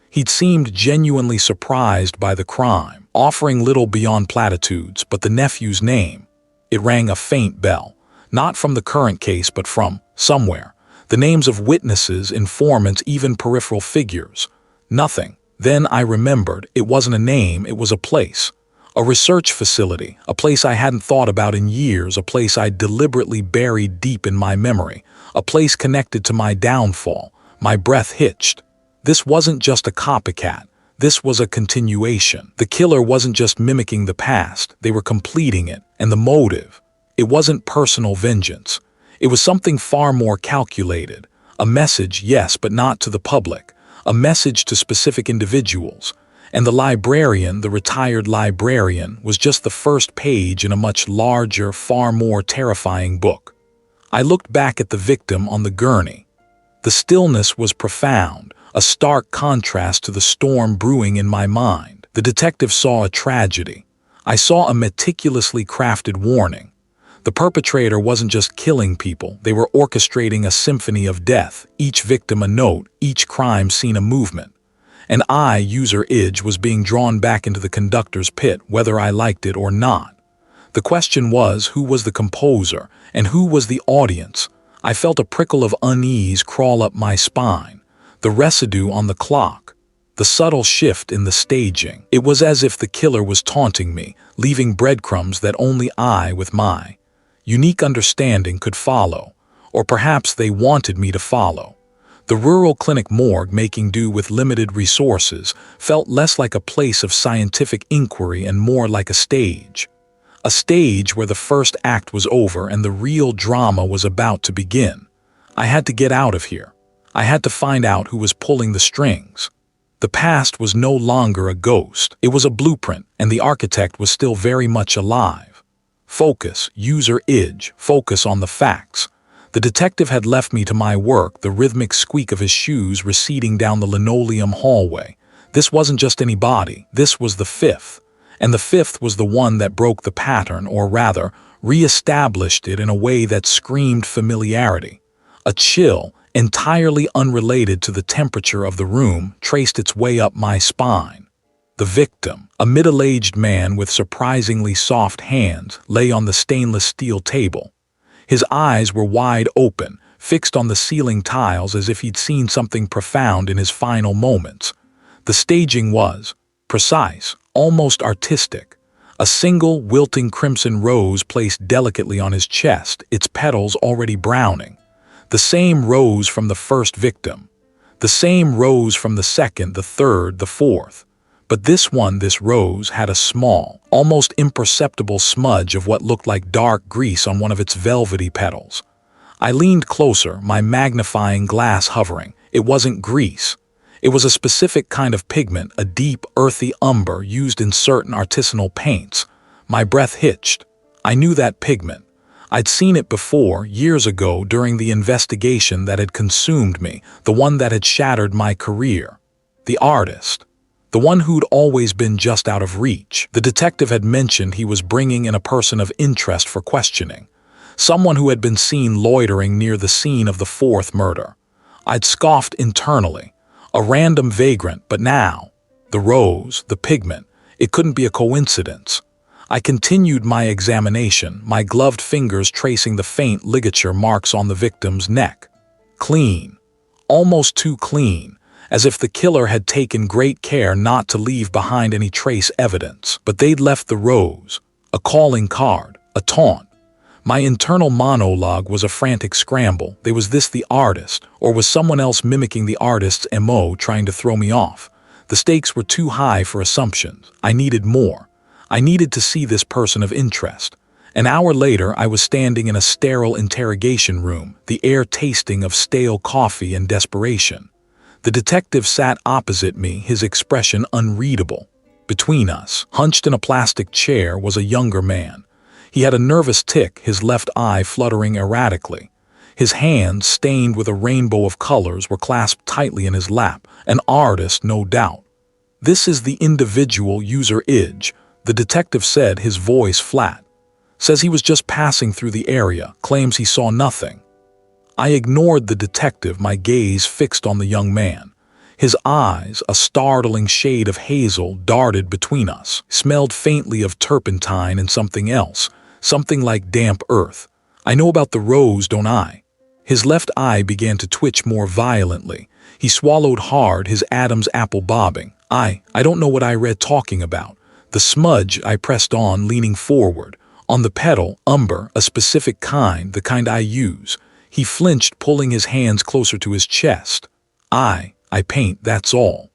He'd seemed genuinely surprised by the crime, offering little beyond platitudes, but the nephew's name, it rang a faint bell, not from the current case but from somewhere. The names of witnesses, informants, even peripheral figures. Nothing. Then I remembered, it wasn't a name, it was a place. A research facility, a place I hadn't thought about in years, a place I'd deliberately buried deep in my memory, a place connected to my downfall. My breath hitched. This wasn't just a copycat. This was a continuation. The killer wasn't just mimicking the past, they were completing it. And the motive, it wasn't personal vengeance. It was something far more calculated. A message, yes, but not to the public. A message to specific individuals. And the librarian, the retired librarian, was just the first page in a much larger, far more terrifying book. I looked back at the victim on the gurney. The stillness was profound, a stark contrast to the storm brewing in my mind. The detective saw a tragedy. I saw a meticulously crafted warning. The perpetrator wasn't just killing people, they were orchestrating a symphony of death, each victim a note, each crime scene a movement. And I, user Idge, was being drawn back into the conductor's pit, whether I liked it or not. The question was, who was the composer, and who was the audience? I felt a prickle of unease crawl up my spine. The residue on the clock. The subtle shift in the staging. It was as if the killer was taunting me, leaving breadcrumbs that only I, with my unique understanding, could follow. Or perhaps they wanted me to follow. The rural clinic morgue, making do with limited resources, felt less like a place of scientific inquiry and more like a stage. A stage where the first act was over and the real drama was about to begin. I had to get out of here. I had to find out who was pulling the strings. The past was no longer a ghost. It was a blueprint, and the architect was still very much alive. Focus, user Idge, focus on the facts. The detective had left me to my work, the rhythmic squeak of his shoes receding down the linoleum hallway. This wasn't just any body, this was the fifth. And the fifth was the one that broke the pattern, or rather, re-established it in a way that screamed familiarity. A chill, entirely unrelated to the temperature of the room, traced its way up my spine. The victim, a middle-aged man with surprisingly soft hands, lay on the stainless steel table. His eyes were wide open, fixed on the ceiling tiles as if he'd seen something profound in his final moments. The staging was precise, almost artistic. A single wilting crimson rose placed delicately on his chest, its petals already browning. The same rose from the first victim. The same rose from the second, the third, the fourth. But this rose, had a small, almost imperceptible smudge of what looked like dark grease on one of its velvety petals. I leaned closer, my magnifying glass hovering. It wasn't grease. It was a specific kind of pigment, a deep, earthy umber used in certain artisanal paints. My breath hitched. I knew that pigment. I'd seen it before, years ago, during the investigation that had consumed me, the one that had shattered my career. The artist. The one who'd always been just out of reach. The detective had mentioned he was bringing in a person of interest for questioning. Someone who had been seen loitering near the scene of the fourth murder. I'd scoffed internally. A random vagrant, but now, the rose, the pigment, it couldn't be a coincidence. I continued my examination, my gloved fingers tracing the faint ligature marks on the victim's neck. Clean. Almost too clean, as if the killer had taken great care not to leave behind any trace evidence. But they'd left the rose, a calling card, a taunt. My internal monologue was a frantic scramble. Was this the artist, or was someone else mimicking the artist's MO trying to throw me off? The stakes were too high for assumptions. I needed more. I needed to see this person of interest. An hour later, I was standing in a sterile interrogation room, the air tasting of stale coffee and desperation. The detective sat opposite me, his expression unreadable. Between us, hunched in a plastic chair, was a younger man. He had a nervous tic, his left eye fluttering erratically. His hands, stained with a rainbow of colors, were clasped tightly in his lap. An artist, no doubt. "This is the individual, user Idge," the detective said, his voice flat. "Says he was just passing through the area, claims he saw nothing." I ignored the detective, my gaze fixed on the young man. His eyes, a startling shade of hazel, darted between us, smelled faintly of turpentine and something else, something like damp earth. "I know about the rose, don't I?" His left eye began to twitch more violently. He swallowed hard, his Adam's apple bobbing. I don't know what I read talking about." The smudge, I pressed on, leaning forward. "On the petal, umber, a specific kind, the kind I use." He flinched, pulling his hands closer to his chest. I paint, that's all."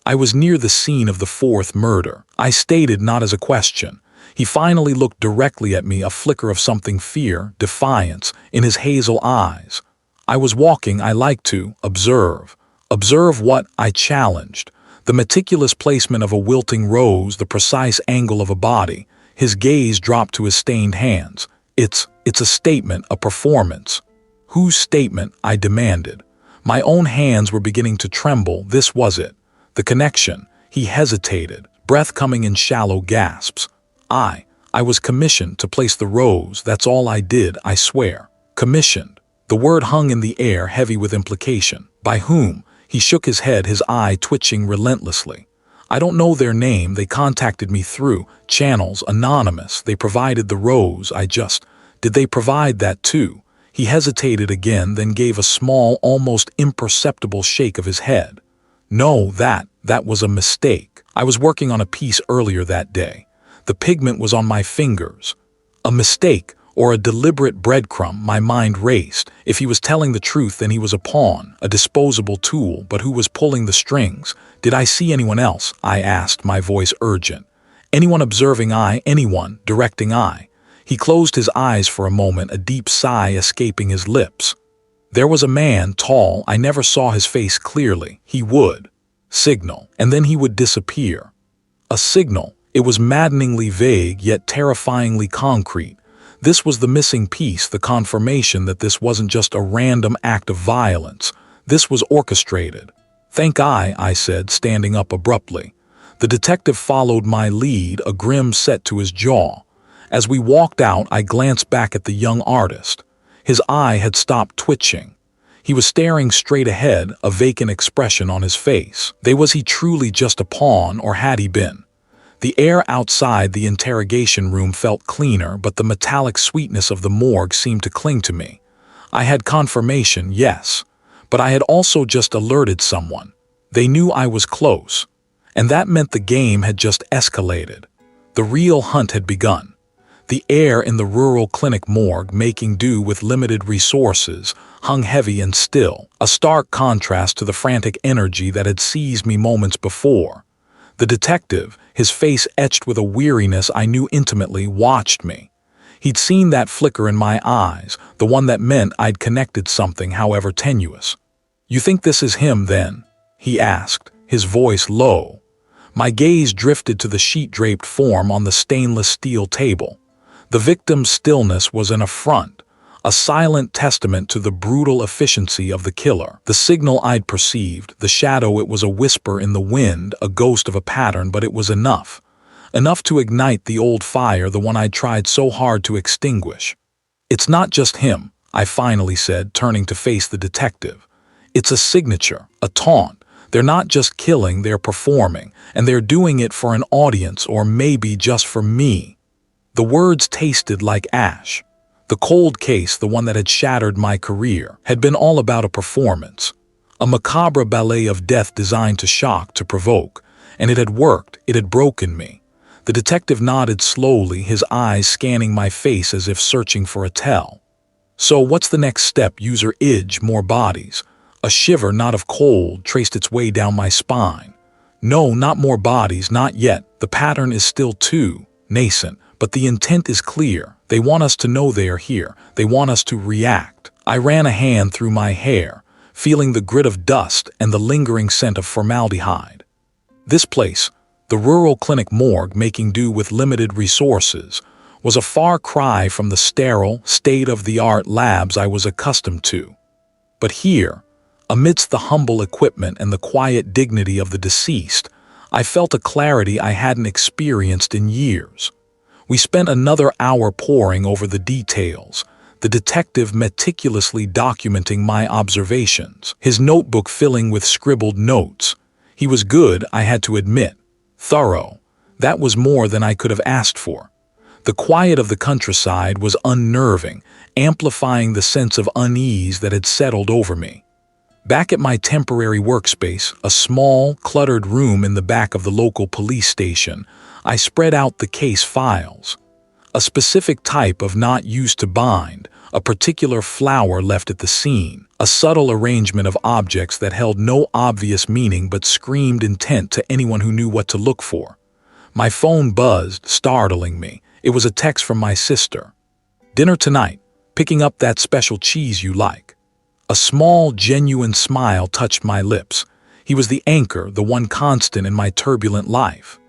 I was near the scene of the fourth murder. I stated, not as a question. He finally looked directly at me, a flicker of something fear, defiance, in his hazel eyes. "I was walking, I like to observe." "Observe what?" I challenged. The meticulous placement of a wilting rose, the precise angle of a body. His gaze dropped to his stained hands. It's a statement, a performance. Whose statement? I demanded. My own hands were beginning to tremble. This was it. The connection. He hesitated, breath coming in shallow gasps. I was commissioned to place the rose. That's all I did, I swear. Commissioned. The word hung in the air, heavy with implication. By whom? He shook his head, his eye twitching relentlessly. I don't know their name. They contacted me through channels, anonymous. They provided the rose. Did they provide that too? He hesitated again, then gave a small, almost imperceptible shake of his head. No, that was a mistake. I was working on a piece earlier that day. The pigment was on my fingers. A mistake, or a deliberate breadcrumb. My mind raced. If he was telling the truth, then he was a pawn, a disposable tool, but who was pulling the strings? Did I see anyone else? I asked, my voice urgent. Anyone observing eye, anyone directing eye. He closed his eyes for a moment, a deep sigh escaping his lips. There was a man, tall. I never saw his face clearly. He would signal, and then he would disappear. A signal. It was maddeningly vague, yet terrifyingly concrete. This was the missing piece, the confirmation that this wasn't just a random act of violence. This was orchestrated. Thank I said, standing up abruptly. The detective followed my lead, a grim set to his jaw. As we walked out, I glanced back at the young artist. His eye had stopped twitching. He was staring straight ahead, a vacant expression on his face. Was he truly just a pawn, or had he been? The air outside the interrogation room felt cleaner, but the metallic sweetness of the morgue seemed to cling to me. I had confirmation, yes, but I had also just alerted someone. They knew I was close, and that meant the game had just escalated. The real hunt had begun. The air in the rural clinic morgue, making do with limited resources, hung heavy and still, a stark contrast to the frantic energy that had seized me moments before. The detective, his face etched with a weariness I knew intimately, watched me. He'd seen that flicker in my eyes, the one that meant I'd connected something, however tenuous. You think this is him, then? He asked, his voice low. My gaze drifted to the sheet-draped form on the stainless steel table. The victim's stillness was an affront, a silent testament to the brutal efficiency of the killer. The signal I'd perceived, the shadow, it was a whisper in the wind, a ghost of a pattern, but it was enough. Enough to ignite the old fire, the one I'd tried so hard to extinguish. It's not just him, I finally said, turning to face the detective. It's a signature, a taunt. They're not just killing, they're performing, and they're doing it for an audience, or maybe just for me. The words tasted like ash. The cold case, the one that had shattered my career, had been all about a performance. A macabre ballet of death designed to shock, to provoke. And it had worked. It had broken me. The detective nodded slowly, his eyes scanning my face as if searching for a tell. So what's the next step? User Idge, more bodies. A shiver, not of cold, traced its way down my spine. No, not more bodies, not yet. The pattern is still too nascent. But the intent is clear. They want us to know they are here. They want us to react. I ran a hand through my hair, feeling the grit of dust and the lingering scent of formaldehyde. This place, the rural clinic morgue, making do with limited resources, was a far cry from the sterile, state-of-the-art labs I was accustomed to. But here, amidst the humble equipment and the quiet dignity of the deceased, I felt a clarity I hadn't experienced in years. We spent another hour poring over the details, the detective meticulously documenting my observations, his notebook filling with scribbled notes. He was good, I had to admit. Thorough. That was more than I could have asked for. The quiet of the countryside was unnerving, amplifying the sense of unease that had settled over me. Back at my temporary workspace, a small, cluttered room in the back of the local police station, I spread out the case files. A specific type of knot used to bind, a particular flower left at the scene, a subtle arrangement of objects that held no obvious meaning but screamed intent to anyone who knew what to look for. My phone buzzed, startling me. It was a text from my sister. Dinner tonight, picking up that special cheese you like. A small, genuine smile touched my lips. He was the anchor, the one constant in my turbulent life.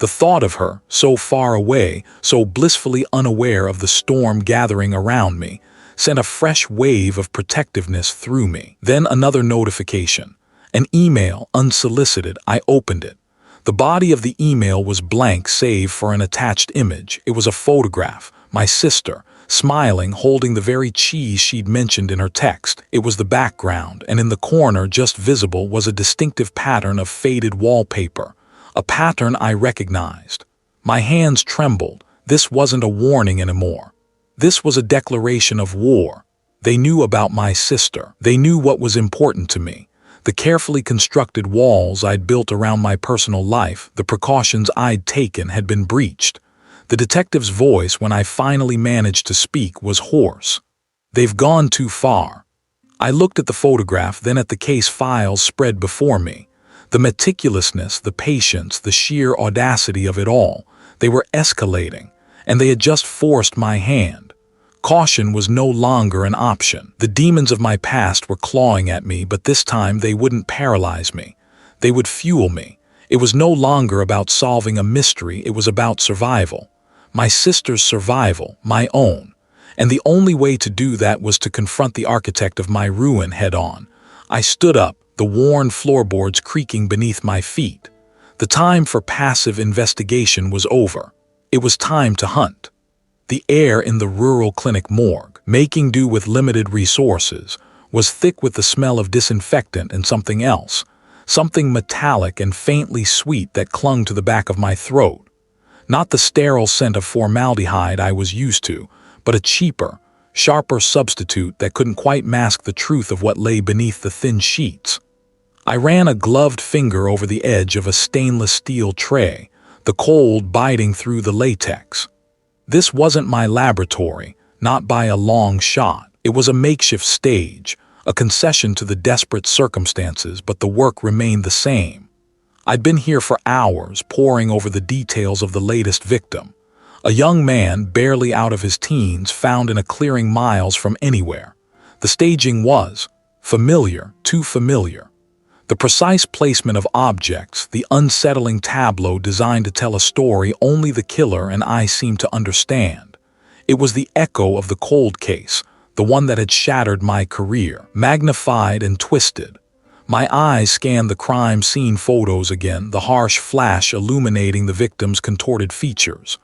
The thought of her, so far away, so blissfully unaware of the storm gathering around me, sent a fresh wave of protectiveness through me. Then another notification. An email, unsolicited. I opened it. The body of the email was blank save for an attached image. It was a photograph. My sister, smiling, holding the very cheese she'd mentioned in her text. It was the background, and in the corner, just visible, was a distinctive pattern of faded wallpaper. A pattern I recognized. My hands trembled. This wasn't a warning anymore. This was a declaration of war. They knew about my sister. They knew what was important to me. The carefully constructed walls I'd built around my personal life, the precautions I'd taken, had been breached. The detective's voice, when I finally managed to speak, was hoarse. "They've gone too far." I looked at the photograph, then at the case files spread before me. The meticulousness, the patience, the sheer audacity of it all. They were escalating, and they had just forced my hand. Caution was no longer an option. The demons of my past were clawing at me, but this time they wouldn't paralyze me. They would fuel me. It was no longer about solving a mystery, it was about survival. My sister's survival, my own. And the only way to do that was to confront the architect of my ruin head-on. I stood up, the worn floorboards creaking beneath my feet. The time for passive investigation was over. It was time to hunt. The air in the rural clinic morgue, making do with limited resources, was thick with the smell of disinfectant and something else, something metallic and faintly sweet that clung to the back of my throat. Not the sterile scent of formaldehyde I was used to, but a cheaper, sharper substitute that couldn't quite mask the truth of what lay beneath the thin sheets. I ran a gloved finger over the edge of a stainless steel tray, the cold biting through the latex. This wasn't my laboratory, not by a long shot. It was a makeshift stage, a concession to the desperate circumstances, but the work remained the same. I'd been here for hours, poring over the details of the latest victim. A young man, barely out of his teens, found in a clearing miles from anywhere. The staging was familiar, too familiar. The precise placement of objects, the unsettling tableau designed to tell a story only the killer and I seemed to understand. It was the echo of the cold case, the one that had shattered my career, magnified and twisted. My eyes scanned the crime scene photos again, the harsh flash illuminating the victim's contorted features.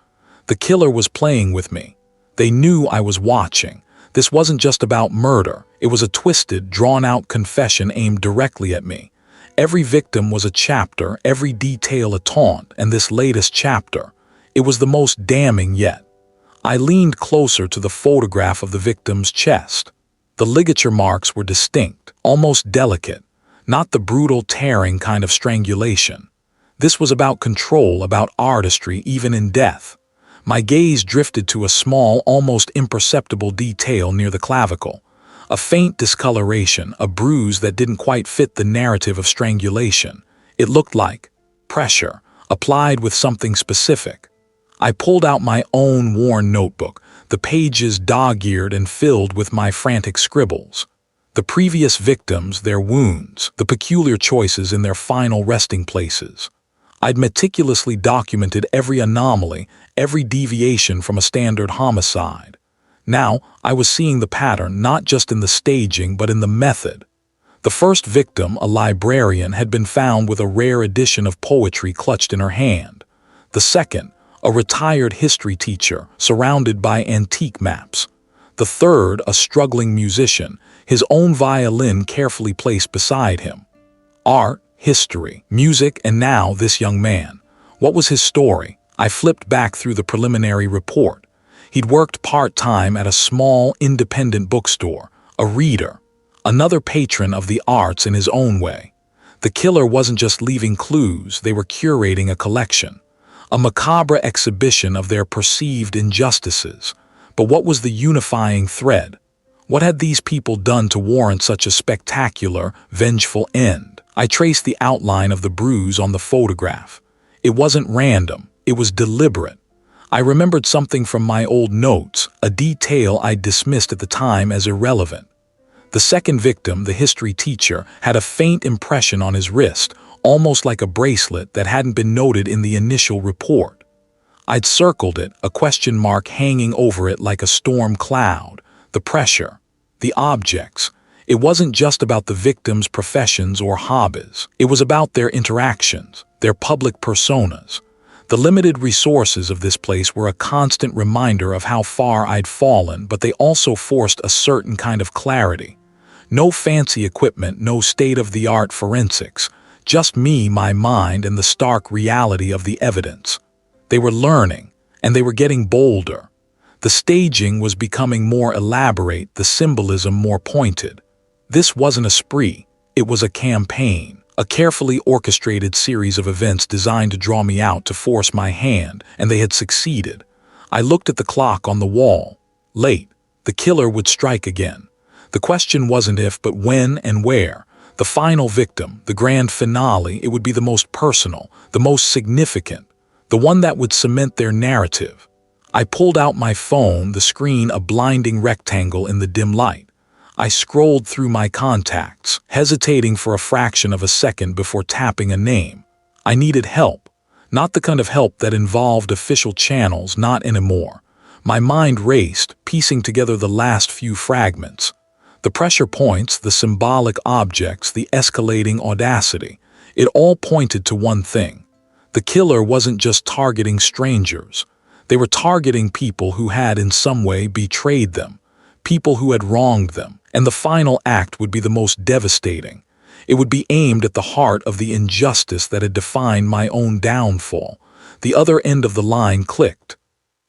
The killer was playing with me. They knew I was watching. This wasn't just about murder. It was a twisted, drawn-out confession aimed directly at me. Every victim was a chapter, every detail a taunt, and this latest chapter, it was the most damning yet. I leaned closer to the photograph of the victim's chest. The ligature marks were distinct, almost delicate, not the brutal tearing kind of strangulation. This was about control, about artistry, even in death. My gaze drifted to a small, almost imperceptible detail near the clavicle. A faint discoloration, a bruise that didn't quite fit the narrative of strangulation. It looked like pressure, applied with something specific. I pulled out my own worn notebook, the pages dog-eared and filled with my frantic scribbles. The previous victims, their wounds, the peculiar choices in their final resting places. I'd meticulously documented every anomaly, every deviation from a standard homicide. Now, I was seeing the pattern not just in the staging but in the method. The first victim, a librarian, had been found with a rare edition of poetry clutched in her hand. The second, a retired history teacher, surrounded by antique maps. The third, a struggling musician, his own violin carefully placed beside him. Art, history, music, and now this young man. What was his story? I flipped back through the preliminary report. He'd worked part-time at a small, independent bookstore, a reader, another patron of the arts in his own way. The killer wasn't just leaving clues, they were curating a collection, a macabre exhibition of their perceived injustices. But what was the unifying thread? What had these people done to warrant such a spectacular, vengeful end? I traced the outline of the bruise on the photograph. It wasn't random, it was deliberate. I remembered something from my old notes, a detail I'd dismissed at the time as irrelevant. The second victim, the history teacher, had a faint impression on his wrist, almost like a bracelet that hadn't been noted in the initial report. I'd circled it, a question mark hanging over it like a storm cloud. The pressure, the objects. It wasn't just about the victims' professions or hobbies. It was about their interactions, their public personas. The limited resources of this place were a constant reminder of how far I'd fallen, but they also forced a certain kind of clarity. No fancy equipment, no state-of-the-art forensics, just me, my mind, and the stark reality of the evidence. They were learning, and they were getting bolder. The staging was becoming more elaborate, the symbolism more pointed. This wasn't a spree, it was a campaign, a carefully orchestrated series of events designed to draw me out, to force my hand, and they had succeeded. I looked at the clock on the wall. Late. The killer would strike again. The question wasn't if, but when and where. The final victim, the grand finale, it would be the most personal, the most significant, the one that would cement their narrative. I pulled out my phone, the screen a blinding rectangle in the dim light. I scrolled through my contacts, hesitating for a fraction of a second before tapping a name. I needed help. Not the kind of help that involved official channels, not anymore. My mind raced, piecing together the last few fragments. The pressure points, the symbolic objects, the escalating audacity. It all pointed to one thing. The killer wasn't just targeting strangers. They were targeting people who had in some way betrayed them, people who had wronged them. And the final act would be the most devastating. It would be aimed at the heart of the injustice that had defined my own downfall. The other end of the line clicked.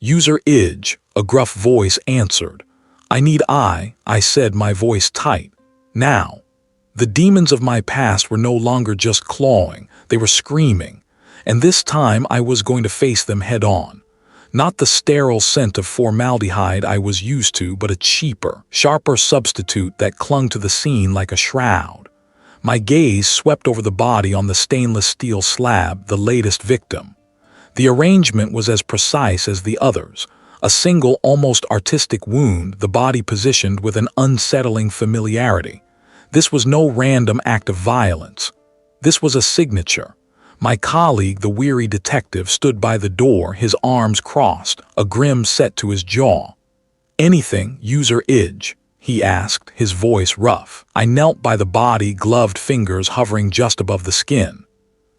User Idge, a gruff voice answered. I said, my voice tight. Now. The demons of my past were no longer just clawing, they were screaming. And this time I was going to face them head on. Not the sterile scent of formaldehyde I was used to, but a cheaper, sharper substitute that clung to the scene like a shroud. My gaze swept over the body on the stainless steel slab, the latest victim. The arrangement was as precise as the others. A single, almost artistic wound, the body positioned with an unsettling familiarity. This was no random act of violence. This was a signature. My colleague, the weary detective, stood by the door, his arms crossed, a grim set to his jaw. Anything, User Idge? He asked, his voice rough. I knelt by the body, gloved fingers hovering just above the skin.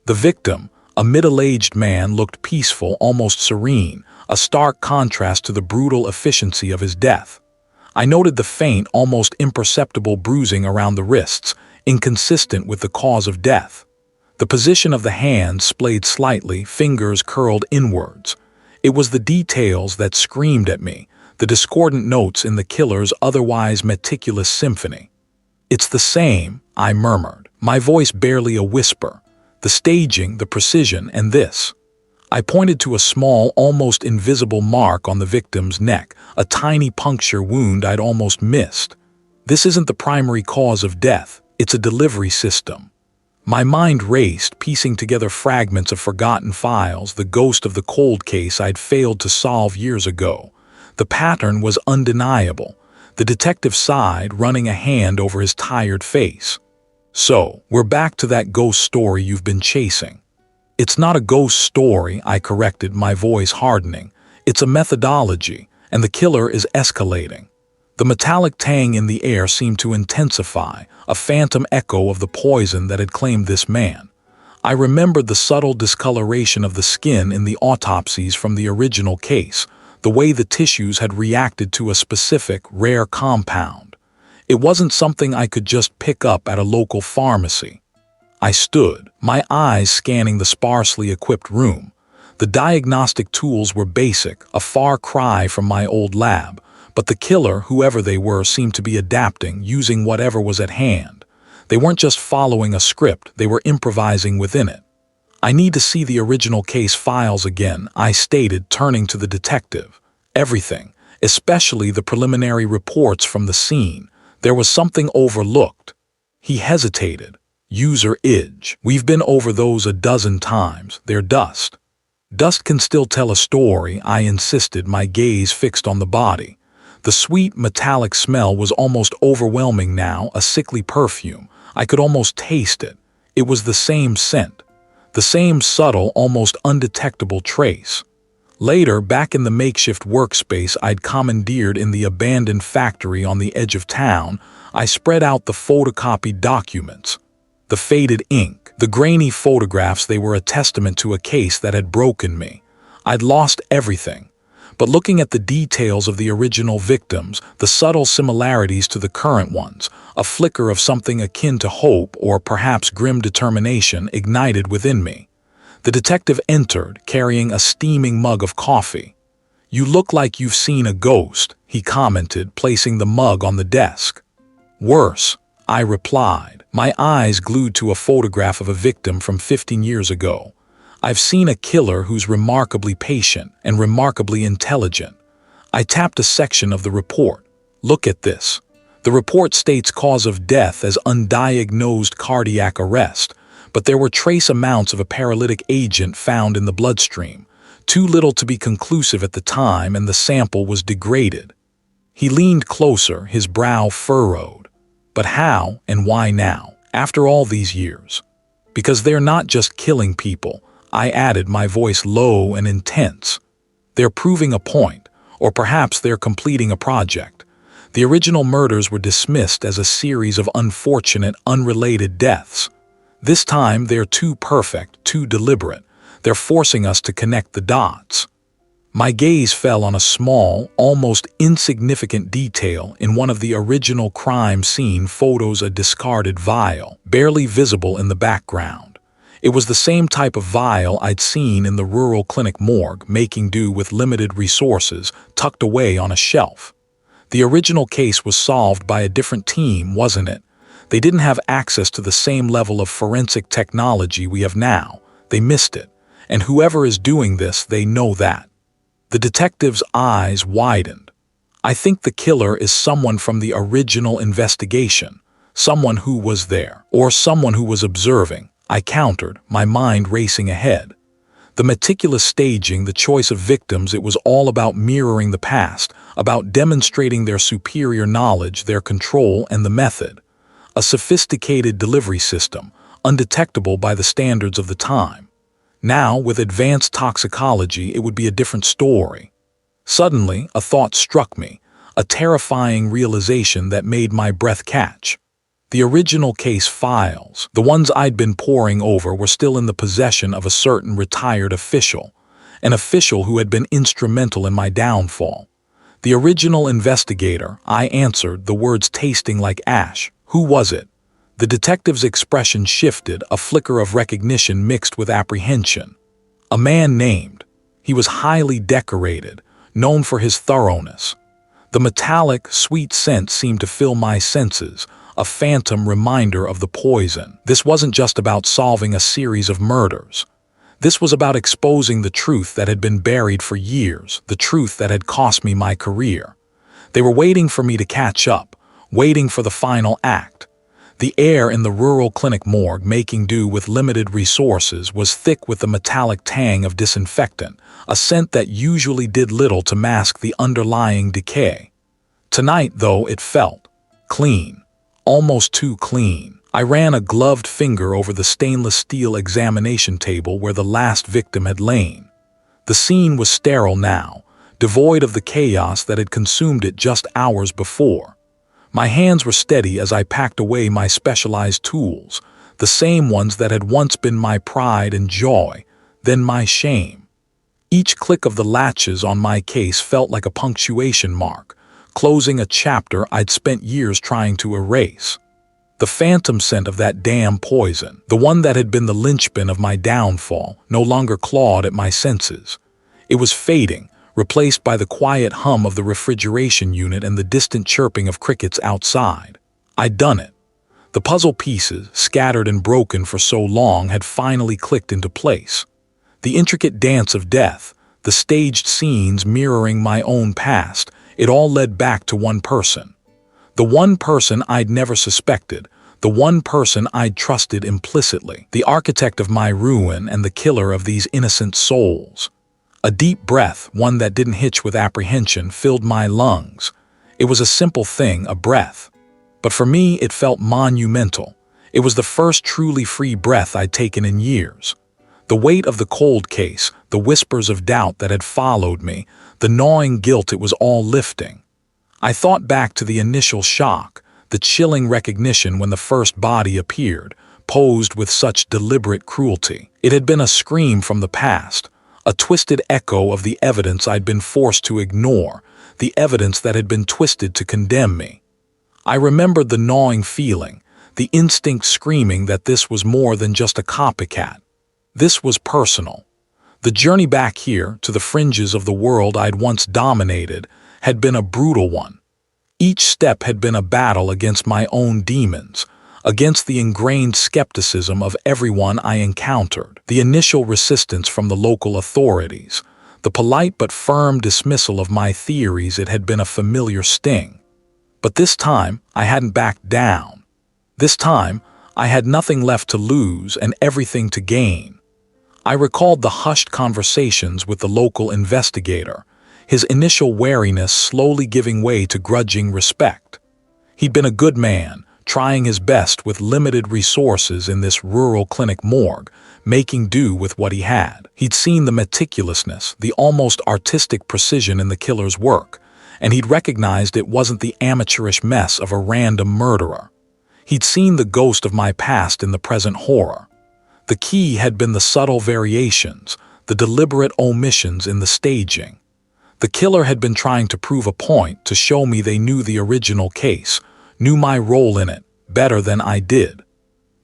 The victim, a middle-aged man, looked peaceful, almost serene, a stark contrast to the brutal efficiency of his death. I noted the faint, almost imperceptible bruising around the wrists, inconsistent with the cause of death. The position of the hands splayed slightly, fingers curled inwards. It was the details that screamed at me, the discordant notes in the killer's otherwise meticulous symphony. It's the same, I murmured, my voice barely a whisper. The staging, the precision, and this. I pointed to a small, almost invisible mark on the victim's neck, a tiny puncture wound I'd almost missed. This isn't the primary cause of death, it's a delivery system. My mind raced, piecing together fragments of forgotten files, the ghost of the cold case I'd failed to solve years ago. The pattern was undeniable. The detective sighed, running a hand over his tired face. So, we're back to that ghost story you've been chasing. It's not a ghost story, I corrected, my voice hardening. It's a methodology, and the killer is escalating. The metallic tang in the air seemed to intensify, a phantom echo of the poison that had claimed this man. I remembered the subtle discoloration of the skin in the autopsies from the original case, the way the tissues had reacted to a specific, rare compound. It wasn't something I could just pick up at a local pharmacy. I stood, my eyes scanning the sparsely equipped room. The diagnostic tools were basic, a far cry from my old lab. But the killer, whoever they were, seemed to be adapting, using whatever was at hand. They weren't just following a script, they were improvising within it. I need to see the original case files again, I stated, turning to the detective. Everything, especially the preliminary reports from the scene. There was something overlooked. He hesitated. User Idge. We've been over those a dozen times. They're dust. Dust can still tell a story, I insisted, my gaze fixed on the body. The sweet, metallic smell was almost overwhelming now, a sickly perfume. I could almost taste it. It was the same scent, the same subtle, almost undetectable trace. Later, back in the makeshift workspace I'd commandeered in the abandoned factory on the edge of town, I spread out the photocopied documents. The faded ink, the grainy photographs, they were a testament to a case that had broken me. I'd lost everything. But looking at the details of the original victims, the subtle similarities to the current ones, a flicker of something akin to hope or perhaps grim determination ignited within me. The detective entered, carrying a steaming mug of coffee. "You look like you've seen a ghost," he commented, placing the mug on the desk. "Worse," I replied, my eyes glued to a photograph of a victim from 15 years ago. "I've seen a killer who's remarkably patient and remarkably intelligent." I tapped a section of the report. "Look at this." The report states cause of death as undiagnosed cardiac arrest, but there were trace amounts of a paralytic agent found in the bloodstream, too little to be conclusive at the time, and the sample was degraded. He leaned closer, his brow furrowed. "But how and why now, after all these years?" "Because they're not just killing people," I added, my voice low and intense. "They're proving a point, or perhaps they're completing a project. The original murders were dismissed as a series of unfortunate, unrelated deaths. This time they're too perfect, too deliberate. They're forcing us to connect the dots." My gaze fell on a small, almost insignificant detail in one of the original crime scene photos, a discarded vial, barely visible in the background. It was the same type of vial I'd seen in the rural clinic morgue, making do with limited resources, tucked away on a shelf. The original case was solved by a different team, wasn't it? They didn't have access to the same level of forensic technology we have now. They missed it. And whoever is doing this, they know that. The detective's eyes widened. "I think the killer is someone from the original investigation. Someone who was there, or someone who was observing," I countered, my mind racing ahead. The meticulous staging, the choice of victims, it was all about mirroring the past, about demonstrating their superior knowledge, their control, and the method. A sophisticated delivery system, undetectable by the standards of the time. Now, with advanced toxicology, it would be a different story. Suddenly, a thought struck me, a terrifying realization that made my breath catch. The original case files, the ones I'd been poring over, were still in the possession of a certain retired official, an official who had been instrumental in my downfall. "The original investigator," I answered, the words tasting like ash. "Who was it?" The detective's expression shifted, a flicker of recognition mixed with apprehension. "A man named. He was highly decorated, known for his thoroughness." The metallic, sweet scent seemed to fill my senses, a phantom reminder of the poison. This wasn't just about solving a series of murders. This was about exposing the truth that had been buried for years, the truth that had cost me my career. They were waiting for me to catch up, waiting for the final act. The air in the rural clinic morgue, making do with limited resources, was thick with the metallic tang of disinfectant, a scent that usually did little to mask the underlying decay. Tonight, though, it felt clean. Almost too clean. I ran a gloved finger over the stainless steel examination table where the last victim had lain. The scene was sterile now, devoid of the chaos that had consumed it just hours before. My hands were steady as I packed away my specialized tools, the same ones that had once been my pride and joy, then my shame. Each click of the latches on my case felt like a punctuation mark, closing a chapter I'd spent years trying to erase. The phantom scent of that damn poison, the one that had been the linchpin of my downfall, no longer clawed at my senses. It was fading, replaced by the quiet hum of the refrigeration unit and the distant chirping of crickets outside. I'd done it. The puzzle pieces, scattered and broken for so long, had finally clicked into place. The intricate dance of death, the staged scenes mirroring my own past, it all led back to one person. The one person I'd never suspected, the one person I'd trusted implicitly, the architect of my ruin and the killer of these innocent souls. A deep breath, one that didn't hitch with apprehension, filled my lungs. It was a simple thing, a breath. But for me, it felt monumental. It was the first truly free breath I'd taken in years. The weight of the cold case, the whispers of doubt that had followed me, the gnawing guilt, it was all lifting. I thought back to the initial shock, the chilling recognition when the first body appeared, posed with such deliberate cruelty. It had been a scream from the past, a twisted echo of the evidence I'd been forced to ignore, the evidence that had been twisted to condemn me. I remembered the gnawing feeling, the instinct screaming that this was more than just a copycat. This was personal. The journey back here, to the fringes of the world I'd once dominated, had been a brutal one. Each step had been a battle against my own demons, against the ingrained skepticism of everyone I encountered, the initial resistance from the local authorities, the polite but firm dismissal of my theories. It had been a familiar sting. But this time, I hadn't backed down. This time, I had nothing left to lose and everything to gain. I recalled the hushed conversations with the local investigator, his initial wariness slowly giving way to grudging respect. He'd been a good man, trying his best with limited resources in this rural clinic morgue, making do with what he had. He'd seen the meticulousness, the almost artistic precision in the killer's work, and he'd recognized it wasn't the amateurish mess of a random murderer. He'd seen the ghost of my past in the present horror. The key had been the subtle variations, the deliberate omissions in the staging. The killer had been trying to prove a point, to show me they knew the original case, knew my role in it, better than I did.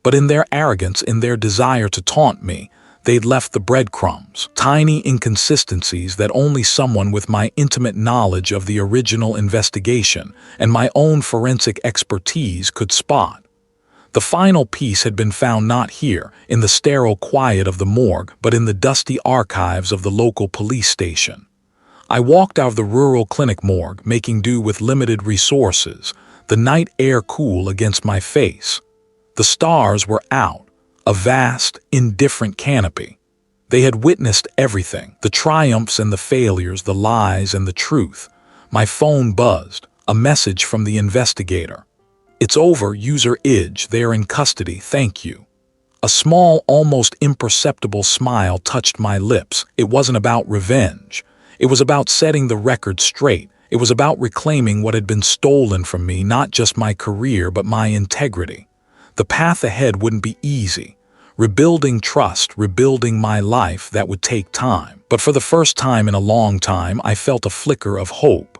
But in their arrogance, in their desire to taunt me, they'd left the breadcrumbs, tiny inconsistencies that only someone with my intimate knowledge of the original investigation and my own forensic expertise could spot. The final piece had been found not here, in the sterile quiet of the morgue, but in the dusty archives of the local police station. I walked out of the rural clinic morgue, making do with limited resources, the night air cool against my face. The stars were out, a vast, indifferent canopy. They had witnessed everything, the triumphs and the failures, the lies and the truth. My phone buzzed, a message from the investigator. "It's over, user Idge, they are in custody, thank you." A small, almost imperceptible smile touched my lips. It wasn't about revenge. It was about setting the record straight. It was about reclaiming what had been stolen from me, not just my career, but my integrity. The path ahead wouldn't be easy. Rebuilding trust, rebuilding my life, that would take time. But for the first time in a long time, I felt a flicker of hope.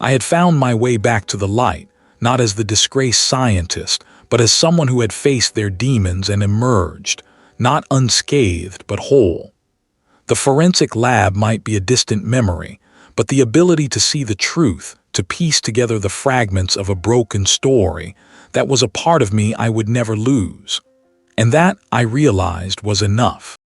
I had found my way back to the light, not as the disgraced scientist, but as someone who had faced their demons and emerged, not unscathed, but whole. The forensic lab might be a distant memory, but the ability to see the truth, to piece together the fragments of a broken story, that was a part of me I would never lose. And that, I realized, was enough.